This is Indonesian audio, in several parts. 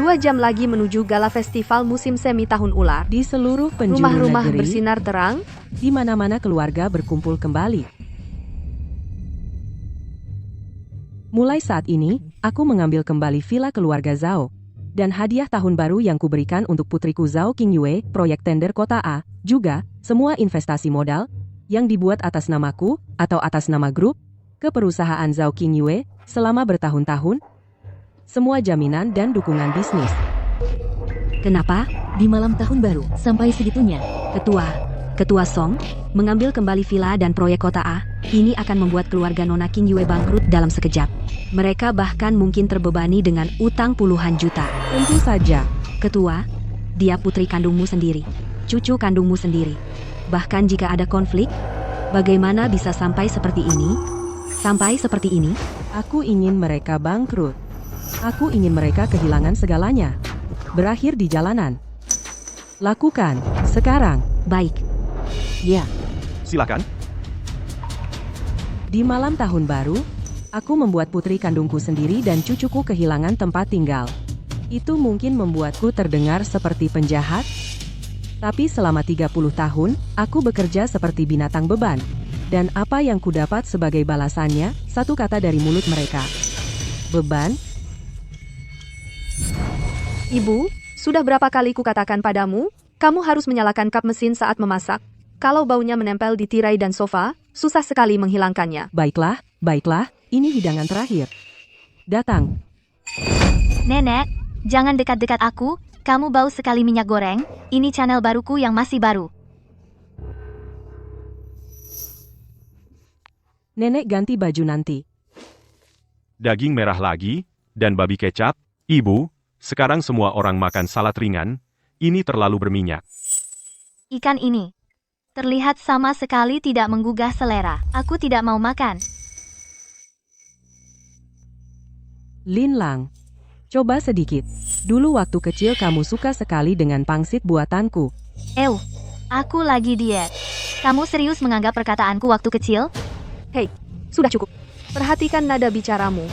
2 jam lagi menuju gala festival musim semi tahun ular. Di seluruh penjuru Rumah-rumah negeri, bersinar terang. di mana-mana keluarga berkumpul kembali. Mulai saat ini, aku mengambil kembali villa keluarga Zhao. Dan hadiah tahun baru yang kuberikan untuk putriku Zhao Qingyue, proyek tender kota A, juga, semua investasi modal, yang dibuat atas namaku, atau atas nama grup, ke perusahaan Zhao Qingyue, selama bertahun-tahun, semua jaminan dan dukungan bisnis. Kenapa? Di malam tahun baru, sampai segitunya. Ketua Song, mengambil kembali villa dan proyek kota A, ini akan membuat keluarga Nona Qingyue bangkrut dalam sekejap. Mereka bahkan mungkin terbebani dengan utang puluhan juta. Tentu saja. Ketua, dia putri kandungmu sendiri, cucu kandungmu sendiri. Bahkan jika ada konflik, bagaimana bisa sampai seperti ini? Aku ingin mereka bangkrut. Aku ingin mereka kehilangan segalanya. Berakhir di jalanan. Lakukan, sekarang. Baik. Ya. Silakan. Di malam tahun baru, aku membuat putri kandungku sendiri dan cucuku kehilangan tempat tinggal. Itu mungkin membuatku terdengar seperti penjahat. Tapi selama 30 tahun, aku bekerja seperti binatang beban. Dan apa yang kudapat sebagai balasannya, satu kata dari mulut mereka. Beban? Ibu, sudah berapa kali kukatakan padamu, kamu harus menyalakan kap mesin saat memasak. Kalau baunya menempel di tirai dan sofa, susah sekali menghilangkannya. Baiklah, ini hidangan terakhir. Datang. Nenek, jangan dekat-dekat aku, kamu bau sekali minyak goreng, ini channel baruku yang masih baru. Nenek ganti baju nanti. Daging merah lagi, dan babi kecap. Ibu, sekarang semua orang makan salad ringan, ini terlalu berminyak. Ikan ini terlihat sama sekali tidak menggugah selera. Aku tidak mau makan. Lin Lang, coba sedikit. Dulu waktu kecil kamu suka sekali dengan pangsit buatanku. Aku lagi diet. Kamu serius menganggap perkataanku waktu kecil? Hei, sudah cukup. Perhatikan nada bicaramu.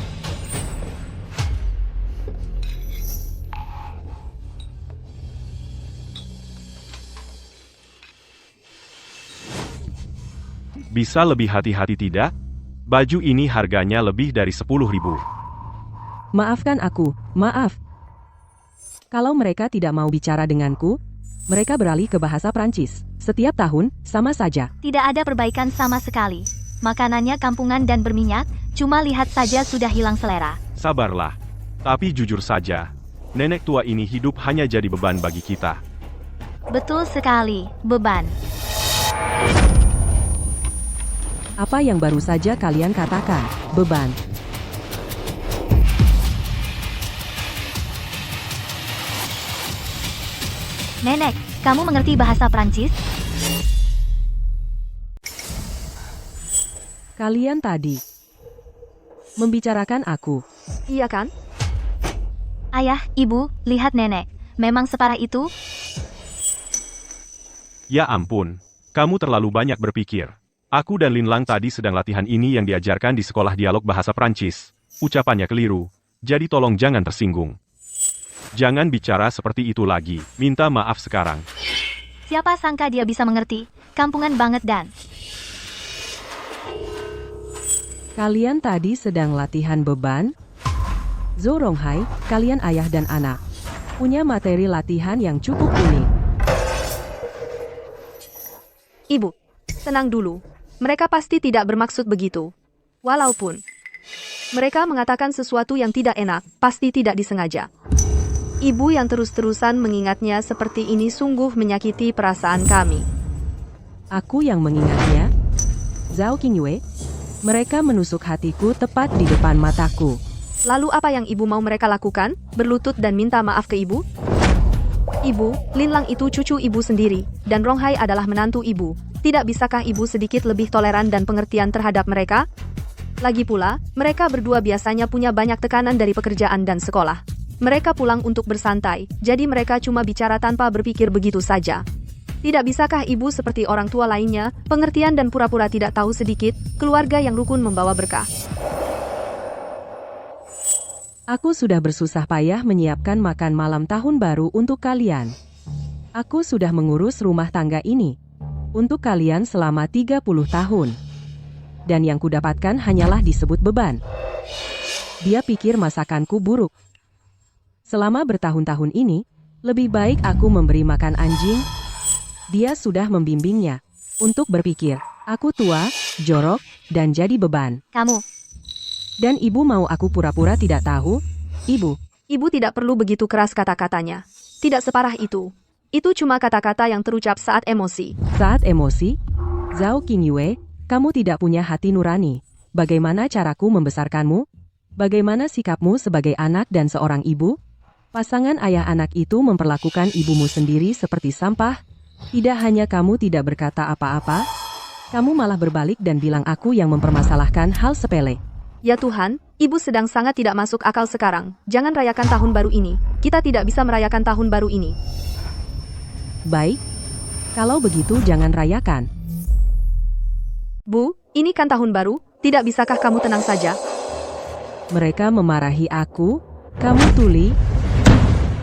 Bisa lebih hati-hati tidak? Baju ini harganya lebih dari 10.000. Maafkan aku, maaf. Kalau mereka tidak mau bicara denganku, mereka beralih ke bahasa Prancis. Setiap tahun, sama saja. Tidak ada perbaikan sama sekali. Makanannya kampungan dan berminyak, cuma lihat saja sudah hilang selera. Sabarlah. Tapi jujur saja, nenek tua ini hidup hanya jadi beban bagi kita. Betul sekali, beban. Apa yang baru saja kalian katakan? Beban. Nenek, kamu mengerti bahasa Prancis? Kalian tadi membicarakan aku. Iya kan? Ayah, ibu, lihat nenek. Memang separah itu? Ya ampun, kamu terlalu banyak berpikir. Aku dan Lin Lang tadi sedang latihan ini yang diajarkan di sekolah dialog bahasa Prancis. Ucapannya keliru, jadi tolong jangan tersinggung. Jangan bicara seperti itu lagi, minta maaf sekarang. Siapa sangka dia bisa mengerti? Kampungan banget dan... Kalian tadi sedang latihan beban? Zhou Ronghai, kalian ayah dan anak. Punya materi latihan yang cukup unik. Ibu, tenang dulu. Mereka pasti tidak bermaksud begitu. Walaupun mereka mengatakan sesuatu yang tidak enak, pasti tidak disengaja. Ibu yang terus-terusan mengingatnya seperti ini sungguh menyakiti perasaan kami. Aku yang mengingatnya? Zhao Qingyue? Mereka menusuk hatiku tepat di depan mataku. Lalu apa yang ibu mau mereka lakukan? Berlutut dan minta maaf ke ibu? Ibu, Lin Lang itu cucu ibu sendiri, dan Ronghai adalah menantu ibu. Tidak bisakah ibu sedikit lebih toleran dan pengertian terhadap mereka? Lagi pula, mereka berdua biasanya punya banyak tekanan dari pekerjaan dan sekolah. Mereka pulang untuk bersantai, jadi mereka cuma bicara tanpa berpikir begitu saja. Tidak bisakah ibu seperti orang tua lainnya, pengertian dan pura-pura tidak tahu sedikit, keluarga yang rukun membawa berkah. Aku sudah bersusah payah menyiapkan makan malam tahun baru untuk kalian. Aku sudah mengurus rumah tangga ini untuk kalian selama 30 tahun. Dan yang kudapatkan hanyalah disebut beban. Dia pikir masakanku buruk. Selama bertahun-tahun ini, lebih baik aku memberi makan anjing. Dia sudah membimbingnya untuk berpikir, aku tua, jorok, dan jadi beban. Kamu. Dan ibu mau aku pura-pura tidak tahu? Ibu, Ibu tidak perlu begitu keras kata-katanya. Tidak separah itu. Itu cuma kata-kata yang terucap saat emosi. saat emosi, Zhao Qingyue, kamu tidak punya hati nurani. Bagaimana caraku membesarkanmu? Bagaimana sikapmu sebagai anak dan seorang ibu? Pasangan ayah anak itu memperlakukan ibumu sendiri seperti sampah. Tidak hanya kamu tidak berkata apa-apa, kamu malah berbalik dan bilang aku yang mempermasalahkan hal sepele. Ya Tuhan, ibu sedang sangat tidak masuk akal sekarang. Jangan rayakan tahun baru ini. Kita tidak bisa merayakan tahun baru ini. Baik, kalau begitu jangan rayakan. Bu, ini kan tahun baru. Tidak bisakah kamu tenang saja? Mereka memarahi aku, kamu tuli.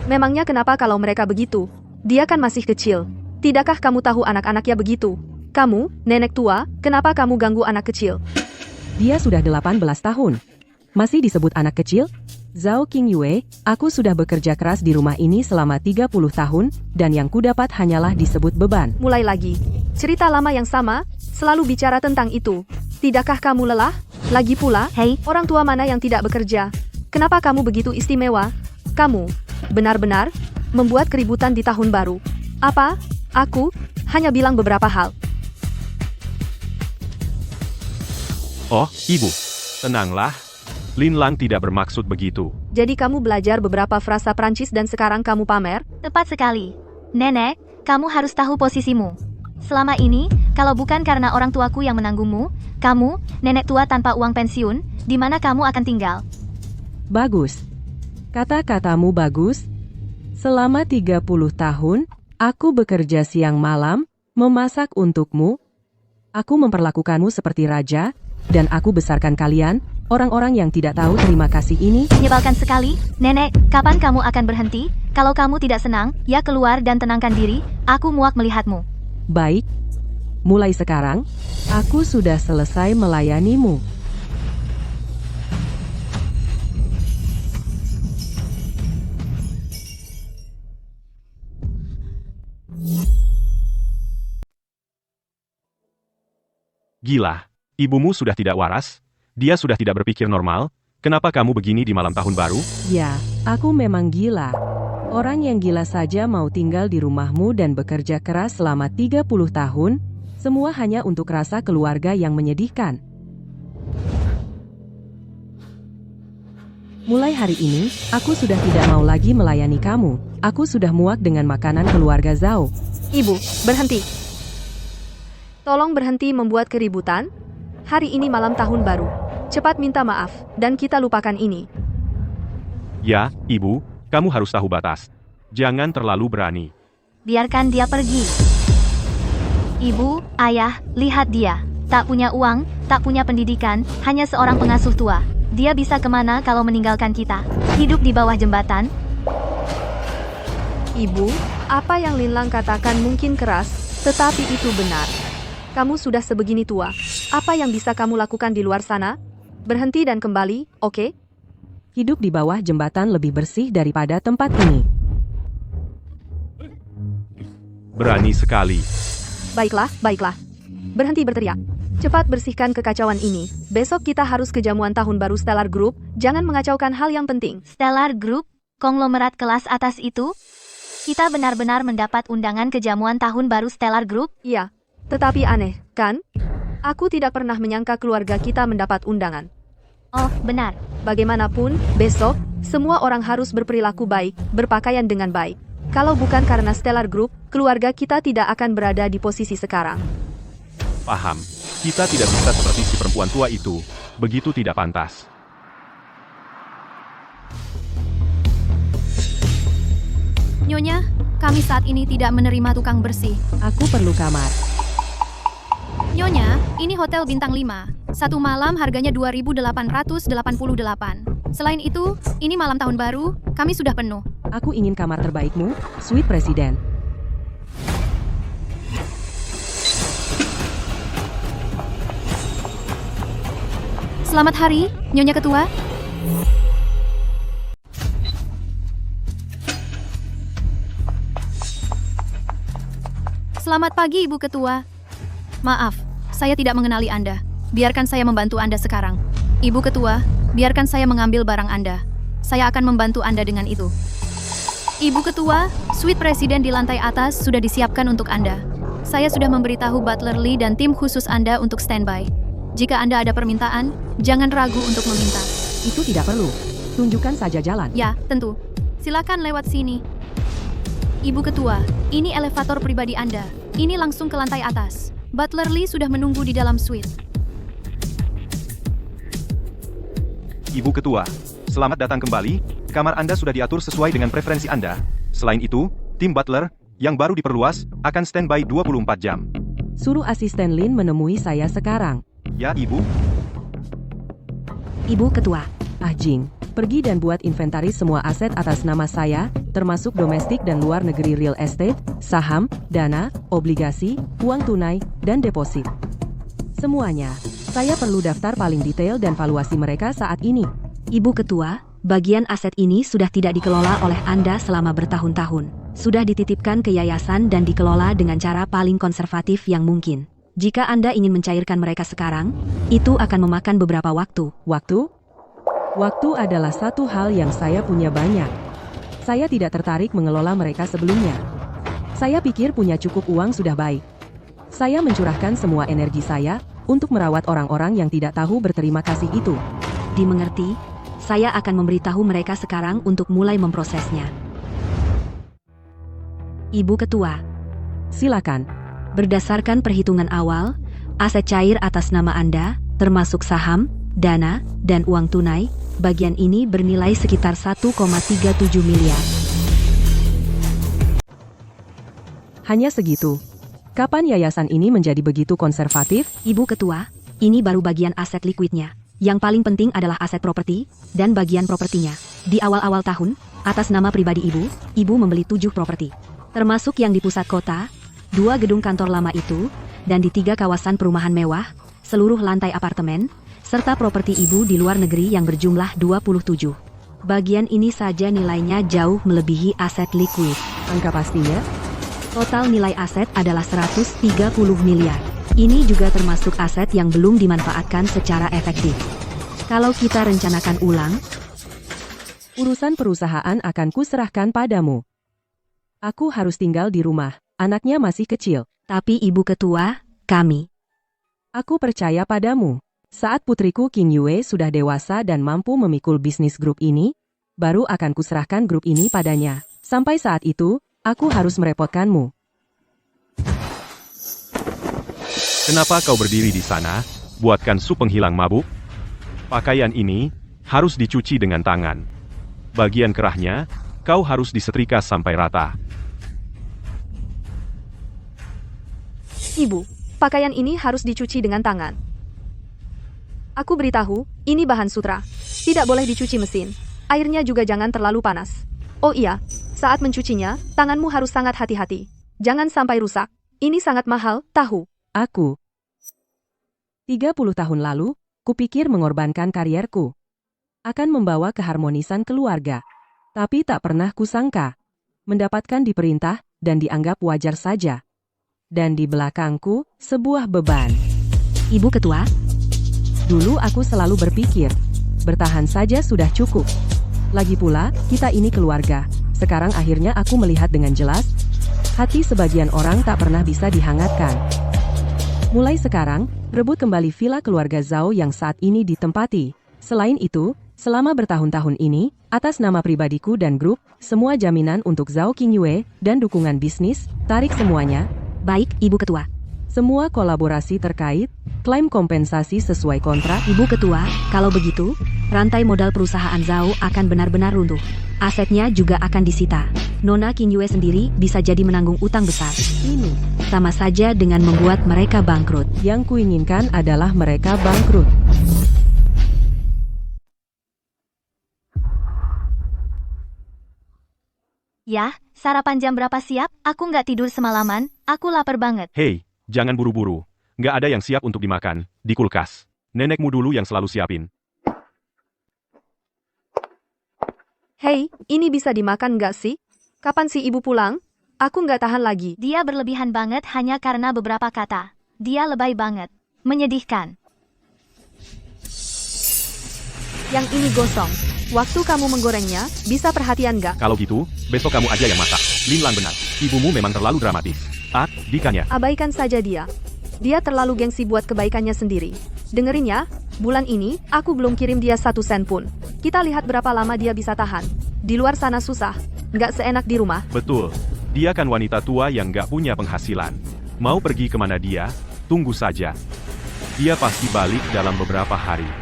Memangnya kenapa kalau mereka begitu? Dia kan masih kecil. Tidakkah kamu tahu anak-anaknya begitu? Kamu, nenek tua, kenapa kamu ganggu anak kecil? Dia sudah 18 tahun. Masih disebut anak kecil? Zhao Qingyue, aku sudah bekerja keras di rumah ini selama 30 tahun, dan yang kudapat hanyalah disebut beban. Mulai lagi. Cerita lama yang sama, selalu bicara tentang itu. Tidakkah kamu lelah? Lagi pula, Hei, orang tua mana yang tidak bekerja? Kenapa kamu begitu istimewa? Kamu, benar-benar, membuat keributan di tahun baru. Apa? Aku, hanya bilang beberapa hal. Oh, ibu. Tenanglah. Lin Lang tidak bermaksud begitu. Jadi kamu belajar beberapa frasa Prancis dan sekarang kamu pamer? tepat sekali. Nenek, kamu harus tahu posisimu. Selama ini, kalau bukan karena orang tuaku yang menanggungmu, kamu, nenek tua tanpa uang pensiun, di mana kamu akan tinggal? Bagus. Kata-katamu bagus. Selama 30 tahun, aku bekerja siang malam, memasak untukmu. Aku memperlakukanmu seperti raja, dan aku besarkan kalian, orang-orang yang tidak tahu terima kasih ini. Menyebalkan sekali. Nenek, kapan kamu akan berhenti? Kalau kamu tidak senang, ya keluar dan tenangkan diri. Aku muak melihatmu. Baik. Mulai sekarang, aku sudah selesai melayanimu. Gila. Ibumu sudah tidak waras? Dia sudah tidak berpikir normal? Kenapa kamu begini di malam tahun baru? Ya, aku memang gila. Orang yang gila saja mau tinggal di rumahmu dan bekerja keras selama 30 tahun, semua hanya untuk rasa keluarga yang menyedihkan. Mulai hari ini, aku sudah tidak mau lagi melayani kamu. Aku sudah muak dengan makanan keluarga Zhao. Ibu, berhenti. Tolong berhenti membuat keributan. Hari ini malam tahun baru. Cepat minta maaf, dan kita lupakan ini. Ya, ibu, kamu harus tahu batas. Jangan terlalu berani. Biarkan dia pergi. Ibu, ayah, lihat dia. Tak punya uang, tak punya pendidikan, hanya seorang pengasuh tua. Dia bisa kemana kalau meninggalkan kita? Hidup di bawah jembatan? Ibu, apa yang Lin Lang katakan mungkin keras, tetapi itu benar. Kamu sudah sebegini tua. Apa yang bisa kamu lakukan di luar sana? Berhenti dan kembali, oke? Hidup di bawah jembatan lebih bersih daripada tempat ini. Berani sekali. Baiklah, baiklah. Berhenti berteriak. Cepat bersihkan kekacauan ini. Besok kita harus ke jamuan tahun baru Stellar Group. Jangan mengacaukan hal yang penting. Stellar Group? Konglomerat kelas atas itu? Kita benar-benar mendapat undangan ke jamuan tahun baru Stellar Group? Iya. Tetapi aneh, kan? Aku tidak pernah menyangka keluarga kita mendapat undangan. Oh, benar. Bagaimanapun, besok, semua orang harus berperilaku baik, berpakaian dengan baik. Kalau bukan karena Stellar Group, keluarga kita tidak akan berada di posisi sekarang. Paham. Kita tidak bisa seperti si perempuan tua itu. Begitu tidak pantas. Nyonya, kami saat ini tidak menerima tukang bersih. Aku perlu kamar. Nyonya, ini hotel bintang 5. Satu malam harganya 2.888. Selain itu, ini malam tahun baru, kami sudah penuh. Aku ingin kamar terbaikmu, Sweet Presiden. Selamat hari, Nyonya Ketua. Selamat pagi, Ibu Ketua. Maaf, saya tidak mengenali Anda. Biarkan saya membantu Anda sekarang. Ibu Ketua, biarkan saya mengambil barang Anda. Saya akan membantu Anda dengan itu. Ibu Ketua, suite presiden di lantai atas sudah disiapkan untuk Anda. Saya sudah memberitahu Butler Lee dan tim khusus Anda untuk standby. Jika Anda ada permintaan, jangan ragu untuk meminta. Itu tidak perlu. Tunjukkan saja jalan. Ya, tentu. Silakan lewat sini. Ibu Ketua, ini elevator pribadi Anda. Ini langsung ke lantai atas. Butler Lee sudah menunggu di dalam suite. Ibu Ketua, selamat datang kembali. Kamar Anda sudah diatur sesuai dengan preferensi Anda. Selain itu, tim Butler, yang baru diperluas, akan standby 24 jam. Suruh asisten Lin menemui saya sekarang. Ya, Ibu. Ibu Ketua, Jing, pergi dan buat inventaris semua aset atas nama saya, termasuk domestik dan luar negeri real estate, saham, dana, obligasi, uang tunai, dan deposit. Semuanya. Saya perlu daftar paling detail dan valuasi mereka saat ini. Ibu Ketua, bagian aset ini sudah tidak dikelola oleh Anda selama bertahun-tahun. Sudah dititipkan ke yayasan dan dikelola dengan cara paling konservatif yang mungkin. Jika Anda ingin mencairkan mereka sekarang, itu akan memakan beberapa waktu. Waktu? Waktu adalah satu hal yang saya punya banyak. Saya tidak tertarik mengelola mereka sebelumnya. Saya pikir punya cukup uang sudah baik. Saya mencurahkan semua energi saya untuk merawat orang-orang yang tidak tahu berterima kasih itu. Dimengerti, saya akan memberitahu mereka sekarang untuk mulai memprosesnya. Ibu Ketua, Silakan. berdasarkan perhitungan awal, aset cair atas nama Anda, termasuk saham, dana, dan uang tunai, bagian ini bernilai sekitar 1,37 miliar. Hanya segitu. Kapan yayasan ini menjadi begitu konservatif? Ibu Ketua, ini baru bagian aset likuidnya. Yang paling penting adalah aset properti, dan bagian propertinya. Di awal-awal tahun, atas nama pribadi Ibu membeli 7 properti. Termasuk yang di pusat kota, 2 gedung kantor lama itu, dan di 3 kawasan perumahan mewah, seluruh lantai apartemen, serta properti Ibu di luar negeri yang berjumlah 27. Bagian ini saja nilainya jauh melebihi aset likuid. Angka pastinya? Total nilai aset adalah 130 miliar. Ini juga termasuk aset yang belum dimanfaatkan secara efektif. Kalau kita rencanakan ulang, Urusan perusahaan akan kuserahkan padamu. Aku harus tinggal di rumah. Anaknya masih kecil. tapi Ibu Ketua, kami. Aku percaya padamu. Saat putriku King Yue sudah dewasa dan mampu memikul bisnis grup ini, baru akan kuserahkan grup ini padanya. Sampai saat itu, aku harus merepotkanmu. Kenapa kau berdiri di sana? Buatkan sup penghilang mabuk? Pakaian ini harus dicuci dengan tangan. Bagian kerahnya, kau harus disetrika sampai rata. Ibu, pakaian ini harus dicuci dengan tangan. Aku beritahu, ini bahan sutra. Tidak boleh dicuci mesin. Airnya juga jangan terlalu panas. Oh iya, saat mencucinya, tanganmu harus sangat hati-hati. Jangan sampai rusak. Ini sangat mahal, tahu. Aku. 30 tahun lalu, kupikir mengorbankan karierku. Akan membawa keharmonisan keluarga. Tapi tak pernah kusangka. Mendapatkan diperintah dan dianggap wajar saja. Dan di belakangku, sebuah beban. Ibu Ketua, Dulu aku selalu berpikir, bertahan saja sudah cukup. Lagi pula, kita ini keluarga. Sekarang akhirnya aku melihat dengan jelas, hati sebagian orang tak pernah bisa dihangatkan. Mulai sekarang, rebut kembali villa keluarga Zhao yang saat ini ditempati. Selain itu, selama bertahun-tahun ini, atas nama pribadiku dan grup, semua jaminan untuk Zhao Qingyue dan dukungan bisnis, tarik semuanya. baik Ibu Ketua. Semua kolaborasi terkait, klaim kompensasi sesuai kontrak. Ibu Ketua, kalau begitu, rantai modal perusahaan Zhao akan benar-benar runtuh. Asetnya juga akan disita. Nona Qingyue sendiri bisa jadi menanggung utang besar. Ini, Sama saja dengan membuat mereka bangkrut. yang kuinginkan adalah mereka bangkrut. Yah, sarapan jam berapa siap? Aku nggak tidur semalaman, aku lapar banget. Hei, jangan buru-buru. Nggak ada yang siap untuk dimakan, di kulkas. Nenekmu dulu yang selalu siapin. Hei, ini bisa dimakan nggak sih? Kapan sih ibu pulang? Aku nggak tahan lagi. Dia berlebihan banget hanya karena beberapa kata. Dia lebay banget. Menyedihkan. Yang ini gosong. Waktu kamu menggorengnya, bisa perhatian nggak? Kalau gitu, besok kamu aja yang masak. Linlang benar. Ibumu memang terlalu dramatis. Ah, Dikanya. Abaikan saja dia. Dia terlalu gengsi buat kebaikannya sendiri. Dengerin ya, bulan ini, aku belum kirim dia 1 sen pun. Kita lihat berapa lama dia bisa tahan. Di luar sana susah, nggak seenak di rumah. Betul. Dia kan wanita tua yang nggak punya penghasilan. Mau pergi kemana dia? Tunggu saja. Dia pasti balik dalam beberapa hari.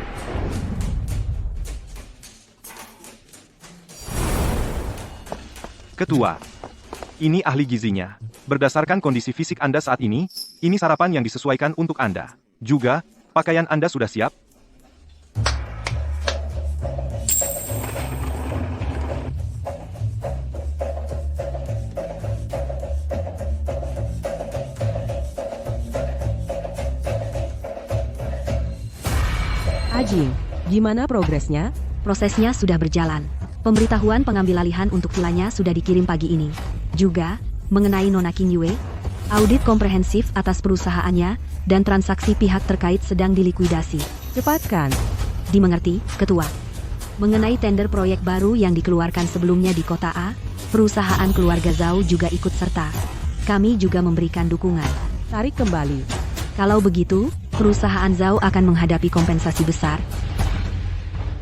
Ketua, ini ahli gizinya. Berdasarkan kondisi fisik Anda saat ini sarapan yang disesuaikan untuk Anda. Juga, pakaian Anda sudah siap? Ajing, gimana progresnya? Prosesnya sudah berjalan. Pemberitahuan pengambil alihan untuk vilanya sudah dikirim pagi ini. Juga, mengenai Nona King Yue, audit komprehensif atas perusahaannya dan transaksi pihak terkait sedang dilikuidasi. Cepatkan. Dimengerti, Ketua. Mengenai tender proyek baru yang dikeluarkan sebelumnya di Kota A, perusahaan keluarga Zhao juga ikut serta. Kami juga memberikan dukungan. Tarik kembali. Kalau begitu, perusahaan Zhao akan menghadapi kompensasi besar.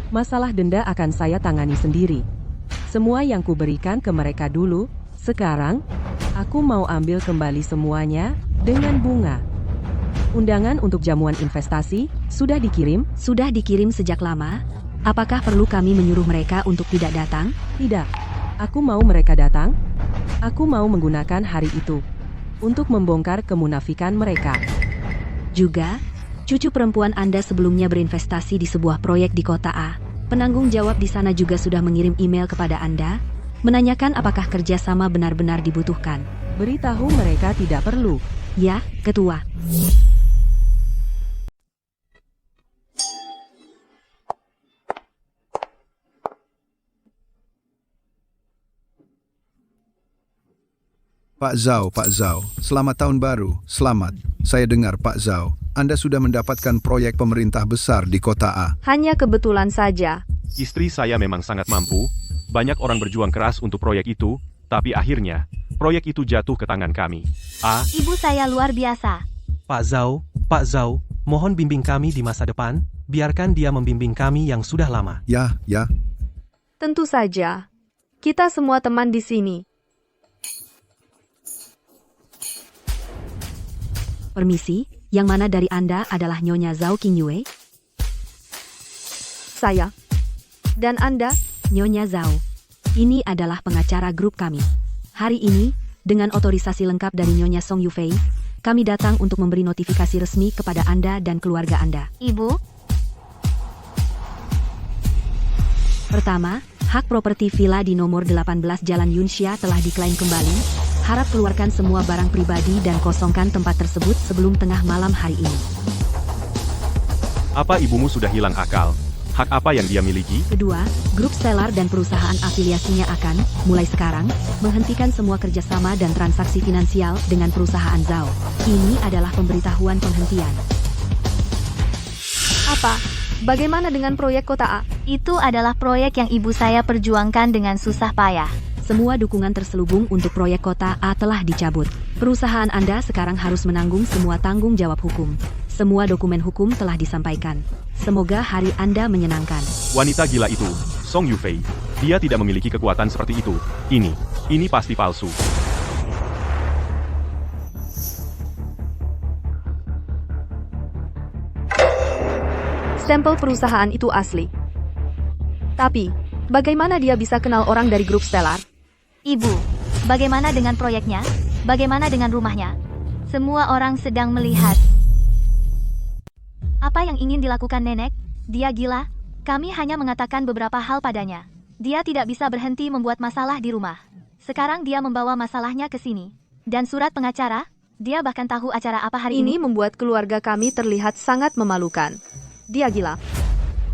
Masalah denda akan saya tangani sendiri. Semua yang kuberikan ke mereka dulu, sekarang, aku mau ambil kembali semuanya, dengan bunga. Undangan untuk jamuan investasi, sudah dikirim? Sudah dikirim sejak lama. Apakah perlu kami menyuruh mereka untuk tidak datang? Tidak. Aku mau mereka datang. Aku mau menggunakan hari itu untuk membongkar kemunafikan mereka. Juga, cucu perempuan Anda sebelumnya berinvestasi di sebuah proyek di Kota A. Penanggung jawab di sana juga sudah mengirim email kepada Anda, menanyakan apakah kerjasama benar-benar dibutuhkan. Beritahu mereka tidak perlu. Ya, Ketua. Pak Zhao, selamat tahun baru, selamat. Saya dengar Pak Zhao, Anda sudah mendapatkan proyek pemerintah besar di Kota A. Hanya kebetulan saja. Istri saya memang sangat mampu, banyak orang berjuang keras untuk proyek itu, tapi akhirnya, proyek itu jatuh ke tangan kami. Ibu saya luar biasa. Pak Zhao, mohon bimbing kami di masa depan, biarkan dia membimbing kami yang sudah lama. Ya. Tentu saja. Kita semua teman di sini. Permisi, yang mana dari Anda adalah Nyonya Zhao King Yue? Saya. Dan Anda? Nyonya Zhao. Ini adalah pengacara grup kami. Hari ini, dengan otorisasi lengkap dari Nyonya Song Yufei, kami datang untuk memberi notifikasi resmi kepada Anda dan keluarga Anda. Ibu, Pertama, hak properti villa di nomor 18 Jalan Yunxia telah diklaim kembali. Harap keluarkan semua barang pribadi dan kosongkan tempat tersebut sebelum tengah malam hari ini. Apa ibumu sudah hilang akal? Hak apa yang dia miliki? Kedua, grup Stellar dan perusahaan afiliasinya akan, mulai sekarang, menghentikan semua kerjasama dan transaksi finansial dengan perusahaan Zhao. Ini adalah pemberitahuan penghentian. Apa? Bagaimana dengan proyek Kota A? itu adalah proyek yang ibu saya perjuangkan dengan susah payah. Semua dukungan terselubung untuk proyek Kota A telah dicabut. Perusahaan Anda sekarang harus menanggung semua tanggung jawab hukum. Semua dokumen hukum telah disampaikan. Semoga hari Anda menyenangkan. Wanita gila itu, Song Yufei. Dia tidak memiliki kekuatan seperti itu. Ini pasti palsu. Stempel perusahaan itu asli. Tapi, bagaimana dia bisa kenal orang dari grup Stellar? Ibu, bagaimana dengan proyeknya? Bagaimana dengan rumahnya? Semua orang sedang melihat. Apa yang ingin dilakukan nenek? Dia gila. Kami hanya mengatakan beberapa hal padanya. Dia tidak bisa berhenti membuat masalah di rumah. Sekarang dia membawa masalahnya ke sini. Dan surat pengacara, dia bahkan tahu acara apa hari Ini ini. membuat keluarga kami terlihat sangat memalukan. Dia gila.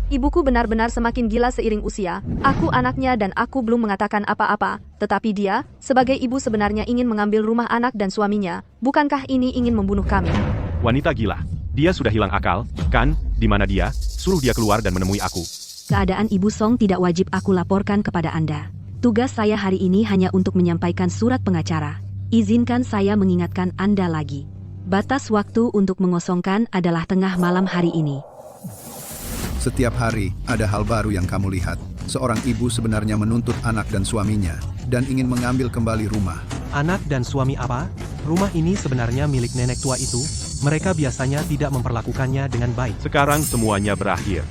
Ibuku benar-benar semakin gila seiring usia. Aku anaknya dan aku belum mengatakan apa-apa. Tetapi dia, sebagai ibu sebenarnya ingin mengambil rumah anak dan suaminya. Bukankah ini ingin membunuh kami? Wanita gila. Dia sudah hilang akal, kan? Di mana dia? Suruh dia keluar dan menemui aku. Keadaan Ibu Song tidak wajib aku laporkan kepada Anda. Tugas saya hari ini hanya untuk menyampaikan surat pengacara. Izinkan saya mengingatkan Anda lagi. Batas waktu untuk mengosongkan adalah tengah malam hari ini. Setiap hari, ada hal baru yang kamu lihat. Seorang ibu sebenarnya menuntut anak dan suaminya, dan ingin mengambil kembali rumah. Anak dan suami apa? Rumah ini sebenarnya milik nenek tua itu. Mereka biasanya tidak memperlakukannya dengan baik. Sekarang semuanya berakhir.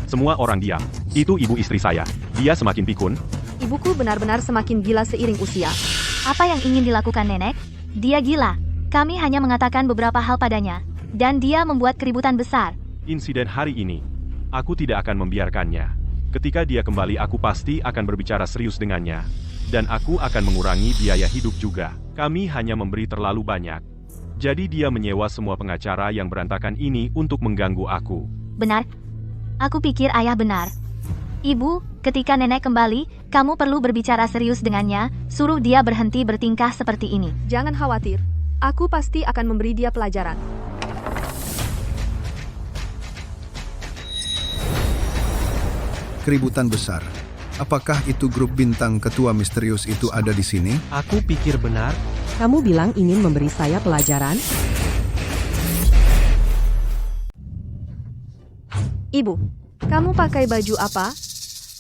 Semua orang diam. Itu ibu istri saya. Dia semakin pikun. Ibuku benar-benar semakin gila seiring usia. Apa yang ingin dilakukan nenek? Dia gila. Kami hanya mengatakan beberapa hal padanya. Dan dia membuat keributan besar. Insiden hari ini, aku tidak akan membiarkannya. Ketika dia kembali aku pasti akan berbicara serius dengannya. Dan aku akan mengurangi biaya hidup juga. Kami hanya memberi terlalu banyak. Jadi dia menyewa semua pengacara yang berantakan ini untuk mengganggu aku. Benar? Aku pikir ayah benar. Ibu, ketika nenek kembali, kamu perlu berbicara serius dengannya, suruh dia berhenti bertingkah seperti ini. Jangan khawatir. Aku pasti akan memberi dia pelajaran. Keributan besar. Apakah itu grup bintang ketua misterius itu ada di sini? Aku pikir benar. Kamu bilang ingin memberi saya pelajaran? Ibu, kamu pakai baju apa?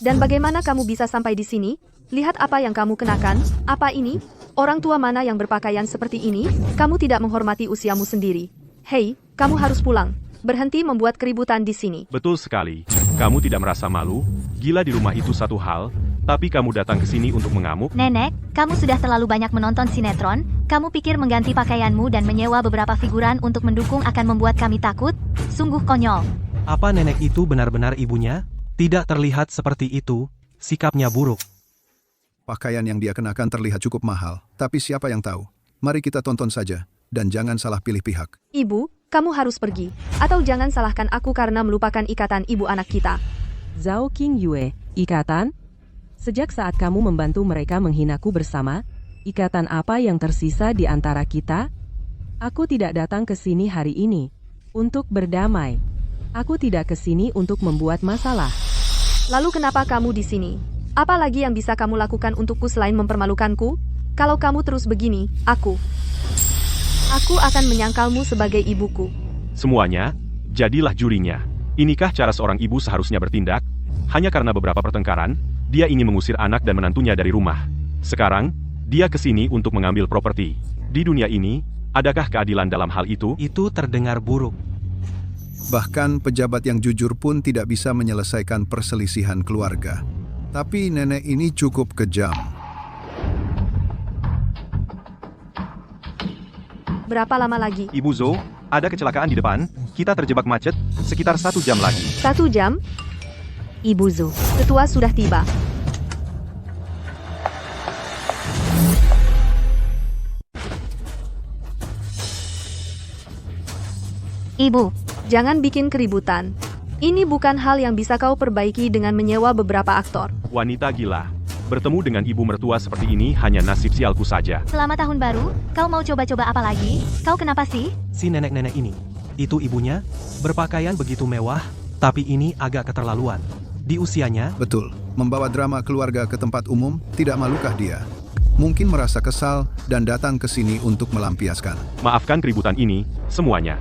Dan bagaimana kamu bisa sampai di sini? Lihat apa yang kamu kenakan. Apa ini? Orang tua mana yang berpakaian seperti ini? Kamu tidak menghormati usiamu sendiri. Hei, kamu harus pulang. Berhenti membuat keributan di sini. Betul sekali. Kamu tidak merasa malu? Gila di rumah itu satu hal, tapi kamu datang ke sini untuk mengamuk? Nenek, kamu sudah terlalu banyak menonton sinetron. Kamu pikir mengganti pakaianmu dan menyewa beberapa figuran untuk mendukung akan membuat kami takut? Sungguh konyol. Apa nenek itu benar-benar ibunya? Tidak terlihat seperti itu. Sikapnya buruk. Pakaian yang dia kenakan terlihat cukup mahal, tapi siapa yang tahu? Mari kita tonton saja, dan jangan salah pilih pihak. Ibu, kamu harus pergi. Atau jangan salahkan aku karena melupakan ikatan ibu anak kita. Zhao Qingyue, ikatan? Sejak saat kamu membantu mereka menghinaku bersama, ikatan apa yang tersisa di antara kita? Aku tidak datang ke sini hari ini untuk berdamai. Aku tidak ke sini untuk membuat masalah. Lalu kenapa kamu di sini? Apa lagi yang bisa kamu lakukan untukku selain mempermalukanku? Kalau kamu terus begini, aku akan menyangkalmu sebagai ibuku. Semuanya, jadilah jurinya. Inikah cara seorang ibu seharusnya bertindak? Hanya karena beberapa pertengkaran, dia ingin mengusir anak dan menantunya dari rumah. Sekarang, dia ke sini untuk mengambil properti. Di dunia ini, adakah keadilan dalam hal itu? Itu terdengar buruk. Bahkan pejabat yang jujur pun tidak bisa menyelesaikan perselisihan keluarga. Tapi nenek ini cukup kejam. Berapa lama lagi? Ibu Zhou, ada kecelakaan di depan. Kita terjebak macet sekitar 1 jam lagi. 1 jam? Ibu Zhou, Ketua sudah tiba. Ibu, Jangan bikin keributan. Ini bukan hal yang bisa kau perbaiki dengan menyewa beberapa aktor. Wanita gila. Bertemu dengan ibu mertua seperti ini hanya nasib sialku saja. selamat tahun baru. Kau mau coba-coba apa lagi? Kau kenapa sih? Si nenek-nenek ini. Itu ibunya, berpakaian begitu mewah, tapi ini agak keterlaluan. Di usianya, Betul, membawa drama keluarga ke tempat umum, tidak malukah dia? Mungkin merasa kesal dan datang ke sini untuk melampiaskan. Maafkan keributan ini, semuanya.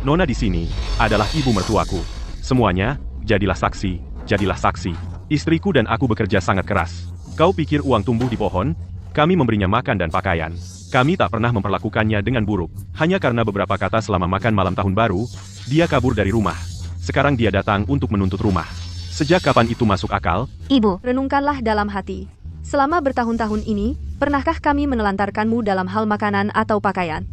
Nona di sini adalah ibu mertuaku. Semuanya, jadilah saksi, jadilah saksi. Istriku dan aku bekerja sangat keras. Kau pikir uang tumbuh di pohon? Kami memberinya makan dan pakaian. Kami tak pernah memperlakukannya dengan buruk. Hanya karena beberapa kata selama makan malam tahun baru, dia kabur dari rumah. Sekarang dia datang untuk menuntut rumah. Sejak kapan itu masuk akal? Ibu, Renungkanlah dalam hati. Selama bertahun-tahun ini, pernahkah kami menelantarkanmu dalam hal makanan atau pakaian?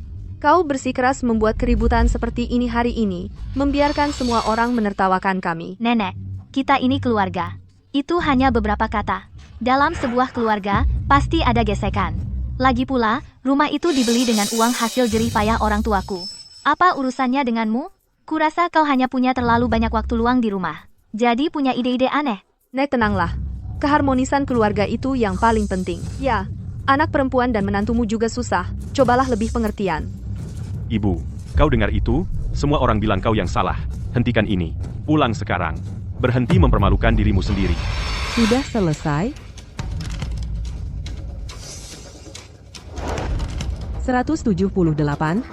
Kau bersikeras membuat keributan seperti ini hari ini, membiarkan semua orang menertawakan kami. nenek, kita ini keluarga. Itu hanya beberapa kata. Dalam sebuah keluarga, pasti ada gesekan. Lagi pula, rumah itu dibeli dengan uang hasil jerih payah orang tuaku. Apa urusannya denganmu? Kurasa kau hanya punya terlalu banyak waktu luang di rumah. Jadi punya ide-ide aneh. Nek, tenanglah. Keharmonisan keluarga itu yang paling penting. Ya, anak perempuan dan menantumu juga susah. Cobalah lebih pengertian. Ibu, kau dengar itu? Semua orang bilang kau yang salah. Hentikan ini. Pulang sekarang. Berhenti mempermalukan dirimu sendiri. Sudah selesai? 178,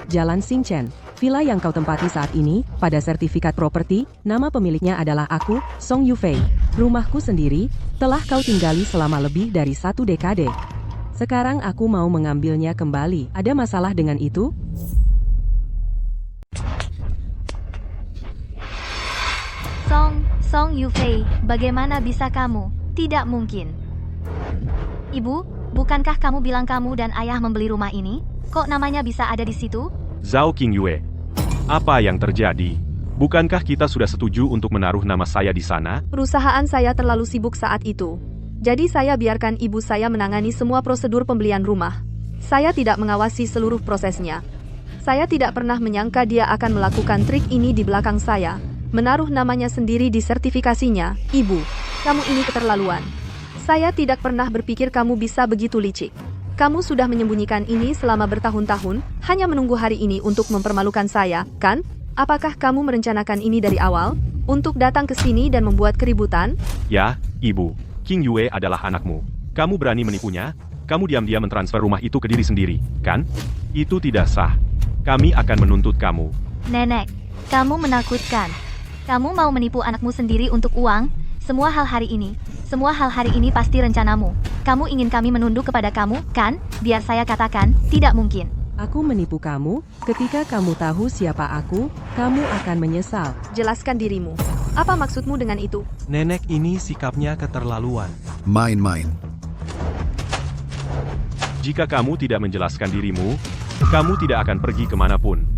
Jalan Xinchen. Villa yang kau tempati saat ini, pada sertifikat properti, nama pemiliknya adalah aku, Song Yufei. Rumahku sendiri, telah kau tinggali selama lebih dari 1 dekade. Sekarang aku mau mengambilnya kembali. Ada masalah dengan itu? Song Yufei, bagaimana bisa kamu? Tidak mungkin. Ibu, bukankah kamu bilang kamu dan ayah membeli rumah ini? Kok namanya bisa ada di situ? Zhao Qingyue. Apa yang terjadi? Bukankah kita sudah setuju untuk menaruh nama saya di sana? Perusahaan saya terlalu sibuk saat itu. Jadi saya biarkan ibu saya menangani semua prosedur pembelian rumah. Saya tidak mengawasi seluruh prosesnya. Saya tidak pernah menyangka dia akan melakukan trik ini di belakang saya. Menaruh namanya sendiri di sertifikasinya. Ibu, kamu ini keterlaluan. Saya tidak pernah berpikir kamu bisa begitu licik. Kamu sudah menyembunyikan ini selama bertahun-tahun, hanya menunggu hari ini untuk mempermalukan saya, kan? Apakah kamu merencanakan ini dari awal? Untuk datang ke sini dan membuat keributan? Ya, Ibu. Qingyue adalah anakmu. Kamu berani menipunya? Kamu diam-diam mentransfer rumah itu ke diri sendiri, kan? Itu tidak sah. Kami akan menuntut kamu. Nenek, kamu menakutkan. Kamu mau menipu anakmu sendiri untuk uang? Semua hal hari ini pasti rencanamu. Kamu ingin kami menunduk kepada kamu, kan? Biar saya katakan, tidak mungkin. Aku menipu kamu, ketika kamu tahu siapa aku, kamu akan menyesal. Jelaskan dirimu. Apa maksudmu dengan itu? Nenek ini sikapnya keterlaluan. Main-main. Jika kamu tidak menjelaskan dirimu, kamu tidak akan pergi kemanapun.